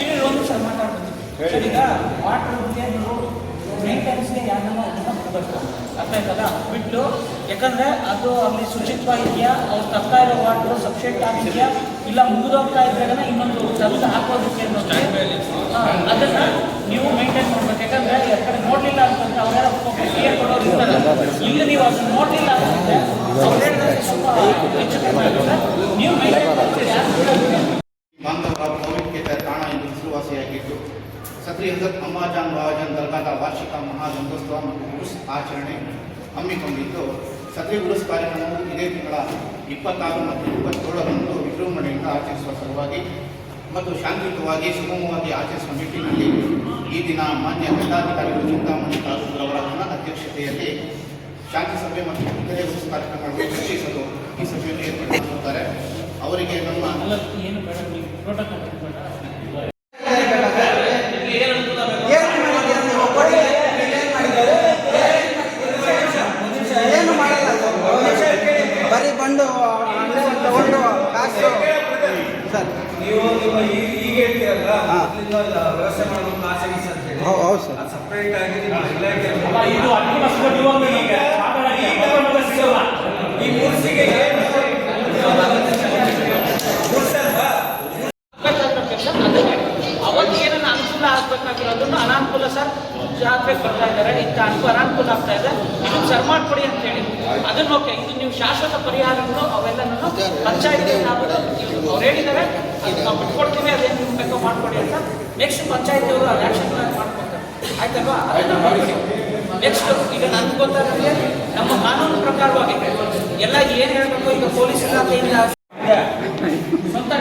ಈಗ ಒಂದು ಸರ್ ಮಾತಾಡ್ತೀನಿ ಸರ್. ಈಗ ವಾಟರ್ಗೆ ನೀವು ಮೇಂಟೆನೆನ್ಸ್ಗೆ ಯಾರನ್ನ ಕೊಡಬೇಕು, ಅರ್ಥ ಆಯ್ತಲ್ಲ? ಬಿಟ್ಟು ಯಾಕಂದರೆ ಅದು ಅಲ್ಲಿ ಶುಚಿತ್ವ ಇದೆಯಾ, ಅವ್ರು ತಗ್ತಾ ಇರೋ ವಾಟ್ರು ಸಬ್ಸೆಂಟ್ ಆಗಿದೆಯಾ, ಇಲ್ಲ ಮುಗಿದೋಗ್ತಾ ಇದ್ದಾಗ ಇನ್ನೊಂದು ತೆಗೆದು ಹಾಕೋದಕ್ಕೆ ಅದನ್ನು ನೀವು ಮೇಂಟೈನ್ ಮಾಡ್ಬೇಕು. ಯಾಕಂದರೆ ಯಾಕಂದರೆ ನೋಡಲಿಲ್ಲ ಅಂತಂದರೆ ಅವರೆಲ್ಲ ಕ್ಲಿಯರ್ ಕೊಡೋರು ಇರ್ತಾರೆ. ಇಲ್ಲಿ ನೀವು ಅದನ್ನು ನೋಡಲಿಲ್ಲ ಅಂತಂದರೆ ಅವ್ರು ಹೇಳಿದ್ರೆ ಸ್ವಲ್ಪ ಹೆಚ್ಚು ಕಡಿಮೆ ಆಗುತ್ತೆ. ನೀವು ಮೇಂಟೈನ್ ಮಾಡ್ತೀರಿ. ಪ್ರಾಮುಖ್ಯತೆಯ ತಾಣ ಎಂದು ಹೆಸರುವಾಸಿಯಾಗಿದ್ದು ಸದ್ರಿ ಹಜರತ್ ಅಮ್ಮಾಜಾನ್ ಬಾವಾಜಾನ್ ದರ್ಗಾದ ವಾರ್ಷಿಕ ಮಹಾದಂದೋತ್ಸವ ಮತ್ತು ಉರುಸ್ ಆಚರಣೆ ಹಮ್ಮಿಕೊಂಡಿದ್ದು ಸದ್ರಿ ಉರುಸ್ ಕಾರ್ಯಕ್ರಮವು ಇದೇ ತಿಂಗಳ 26 ಮತ್ತು 27ರಂದು ವಿಜೃಂಭಣೆಯಿಂದ ಆಚರಿಸುವ ಸಲುವಾಗಿ ಮತ್ತು ಶಾಂತಿಯುತವಾಗಿ ಸುಗಮವಾಗಿ ಆಚರಿಸುವ ನಿಟ್ಟಿನಲ್ಲಿ ಈ ದಿನ ಮಾನ್ಯ ದಂಡಾಧಿಕಾರಿಗಳು ಚಿಂತಾಮಣಿ ತಾಲೂಕುರವರ ಅಧ್ಯಕ್ಷತೆಯಲ್ಲಿ ಶಾಂತಿ ಸಭೆ ಮತ್ತು ಇತರೆ ಉರುಸ್ ಕಾರ್ಯಕ್ರಮಗಳನ್ನು ಚರ್ಚಿಸಲು ಈ ಸಭೆಯನ್ನು ಏರ್ಪಡಿಸಿರುತ್ತಾರೆ. ಅವರಿಗೆ ನಮ್ಮ ಏನು ಬೇಡ ನೀವು ಪ್ರೋಟೋಕಾಲ್ ಏನು ಮಾಡಲ್ಲ ಬರೀ ಬಂದು ತಗೊಂಡು ಕಾಸು ಸರ್ ನೀವು ನಿಮ್ಮ ಈಗ ಹೇಳ್ತೀರಲ್ಲ ವ್ಯವಸ್ಥೆ ಮಾಡಬೇಕು ಆಸೆ ಅಂತ ಹೇಳಿ ಹೌದು ಸರ್ ಸಪ್ರೇಟ್ ಆಗಿ ನಿಮ್ಮ ಇಲಾಖೆ ಈ ಮೂರ್ಸಿಗೆ ಅವತ್ತು ಏನನ್ನ ಅನುಕೂಲ ಆಗ್ಬೇಕಾಗಿರೋದನ್ನು ಅನಾನುಕೂಲ ಸರ್ ಜಾತ್ರೆಗೆ ಬರ್ತಾ ಇದ್ದಾರೆ ಇಂಥ ಅನಾನುಕೂಲ ಆಗ್ತಾ ಇದೆ ಇದನ್ನು ಸರ್ ಮಾಡಿಕೊಡಿ ಅಂತ ಹೇಳಿ ಅದನ್ನು ಓಕೆ ಇದು ನೀವು ಶಾಶ್ವತ ಪರಿಹಾರಗಳು ಅವೆಲ್ಲನೂ ಪಂಚಾಯತ್ ಅವ್ರು ಹೇಳಿದ್ದಾರೆ ಅದು ನಾವು ಬಿಟ್ಕೊಡ್ತೀವಿ ಅದೇನು ನೀವು ಬೇಕೋ ಮಾಡಿಕೊಡಿ ಅಂತ ನೆಕ್ಸ್ಟ್ ಪಂಚಾಯತ್ ಅವರು ಅದು ಆ್ಯಕ್ಷನ್ ಮಾಡ್ಕೊತಾರೆ ಆಯ್ತಲ್ವಾ ಅದನ್ನು ಮಾಡ್ಕೊಡಿ. ನೆಕ್ಸ್ಟ್ ಈಗ ನನಗೆ ಗೊತ್ತಾಗುತ್ತೆ ನಮ್ಮ ಕಾನೂನು ಪ್ರಕಾರವಾಗಿ ಎಲ್ಲ ಏನು ಹೇಳಬೇಕು ಈಗ ಪೊಲೀಸ್ ಇಲಾಖೆಯಿಂದ ಸ್ವಂತ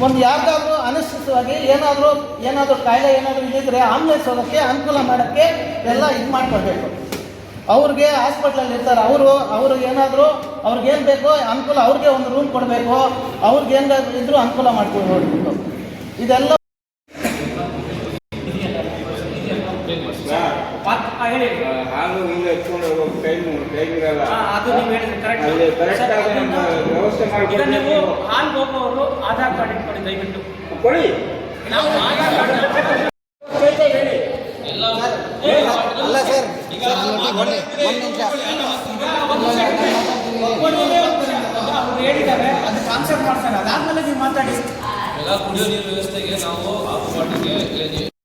ಒಂದು ಯಾವ್ದಾದ್ರು ಅನಿಶ್ಚಿತವಾಗಿ ಏನಾದರೂ ಕಾಯಿಲೆ ಏನಾದರೂ ಇದ್ದಿದ್ರೆ ಆಂಬುಲೆನ್ಸ್ ಹೋಗೋಕ್ಕೆ ಅನುಕೂಲ ಮಾಡೋಕ್ಕೆ ಎಲ್ಲ ಇದು ಮಾಡಿಕೊಡ್ಬೇಕು. ಅವ್ರಿಗೆ ಹಾಸ್ಪಿಟ್ಲಲ್ಲಿ ಇರ್ತಾರೆ ಅವರು ಏನಾದರೂ ಅವ್ರಿಗೇನು ಬೇಕೋ ಅನುಕೂಲ ಅವ್ರಿಗೆ ಒಂದು ರೂಮ್ ಕೊಡಬೇಕು, ಅವ್ರಿಗೆ ಏನಾದರೂ ಇದ್ರೂ ಅನುಕೂಲ ಮಾಡ್ಕೊಡ್ಬೇಕು. ಇದೆಲ್ಲ ಹಾಲು ಹಿಂಗೆ ಎತ್ಕೊಂಡು ಹೋಗೋ ಟೈಮ್ ಇರಲ್ಲ. ಅದು ನೀವು ಹೇಳಿದ್ರೆ ಕರೆಕ್ಟ್. ವ್ಯವಸ್ಥೆ ಮಾಡಿ ಈಗ ನೀವು ಹಾಲು ಹೋಗೋರು ಆಧಾರ್ ಕಾರ್ಡ್ ಇಟ್ಕೊಳ್ಳಿ ದಯವಿಟ್ಟು. ಕೊಡಿ. ನಾವು ಆಧಾರ್ ಕಾರ್ಡ್ ಅಲ್ಲ ಸರ್ ಅವ್ರು ಹೇಳಿದ್ದಾರೆ ಅದು ಕಾನ್ಸೆಪ್ಟ್ ಮಾಡ್ತಾರೆ. ಅದಾದ್ಮೇಲೆ ನೀವು ಮಾತಾಡಿ. ಎಲ್ಲ ಕುಡಿಯೋ ನೀರು ವ್ಯವಸ್ಥೆಗೆ ನಾವು ಆ ಪಾಟಿಗೆ